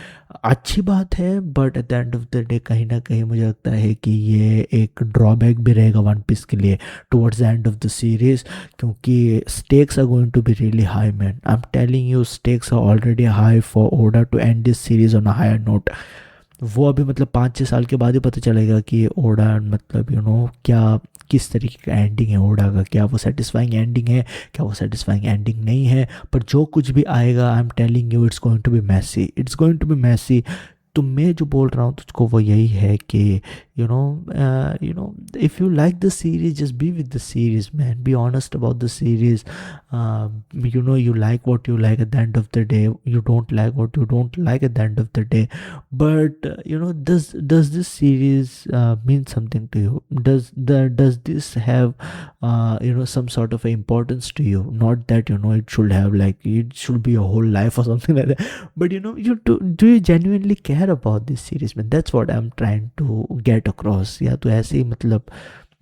अच्छी बात है, but at the end of the day कहीं ना कहीं मुझे लगता है कि ये एक ड्रॉबैक भी रहेगा वन पीस के लिए towards the end of the series, क्योंकि stakes are going to be really high man. I am telling you, stakes are already high for Oda to end this series on a higher note. वो अभी मतलब 5-6 साल के बाद ही पता चलेगा कि ओडा मतलब क्या किस तरीके का एंडिंग है ओडा का, क्या वो सेटिस्फाइंग एंडिंग है, क्या वो सेटिस्फाइंग एंडिंग नहीं है। पर जो कुछ भी आएगा, I am telling you, it's going to be messy, it's going to be messy. तो मैं जो बोल रहा हूँ तुझको वो यही है कि if you like the series, just be with the series, man. Be honest about the series. You like what you like at the end of the day. You don't like what you don't like at the end of the day. But does this series mean something to you? Does this have some sort of importance to you? Not that it should have, like, it should be your whole life or something like that. But do you genuinely care about this series, man? That's what I'm trying to get across. या तो ऐसे ही मतलब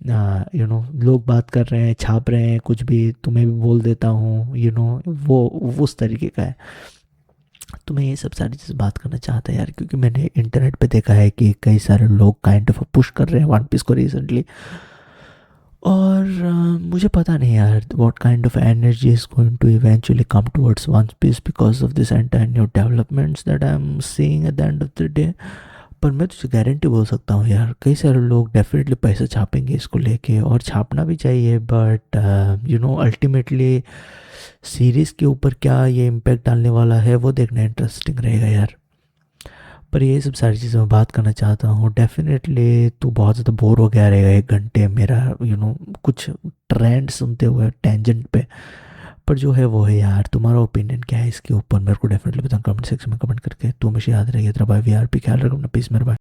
लोग बात कर रहे हैं, छाप रहे हैं कुछ भी, तुम्हें भी बोल देता हूँ, वो उस तरीके का है। तो मैं ये सब सारी चीज़ बात करना चाहता है यार, क्योंकि मैंने इंटरनेट पे देखा है कि कई सारे लोग काइंड ऑफ पुश कर रहे हैं वन पीस को रिसेंटली। और मुझे पता नहीं यार what kind of energy is going to eventually come towards One Piece because of this entire new developments that I am seeing at the end of the day. पर मैं तुझे guarantee बोल सकता हूँ यार, कई सारे लोग डेफिनेटली पैसे छापेंगे इसको लेके, और छापना भी चाहिए। बट अल्टीमेटली सीरीज़ के ऊपर क्या ये इम्पैक्ट डालने वाला है वो देखना इंटरेस्टिंग रहेगा यार। पर ये सब सारी चीज़ें मैं बात करना चाहता हूँ। डेफिनेटली तू बहुत ज़्यादा बोर हो गया रहेगा 1 घंटे मेरा कुछ ट्रेंड सुनते हुए टेंजेंट पे। पर जो है वो है यार, तुम्हारा ओपिनियन क्या है इसके ऊपर मेरे को डेफिनेटली बताना कमेंट सेक्शन में कमेंट करके। तू हमेशा याद रहिए, तेरा भाई VRP, ख्याल रखो अपना, पीस मेरा भाई।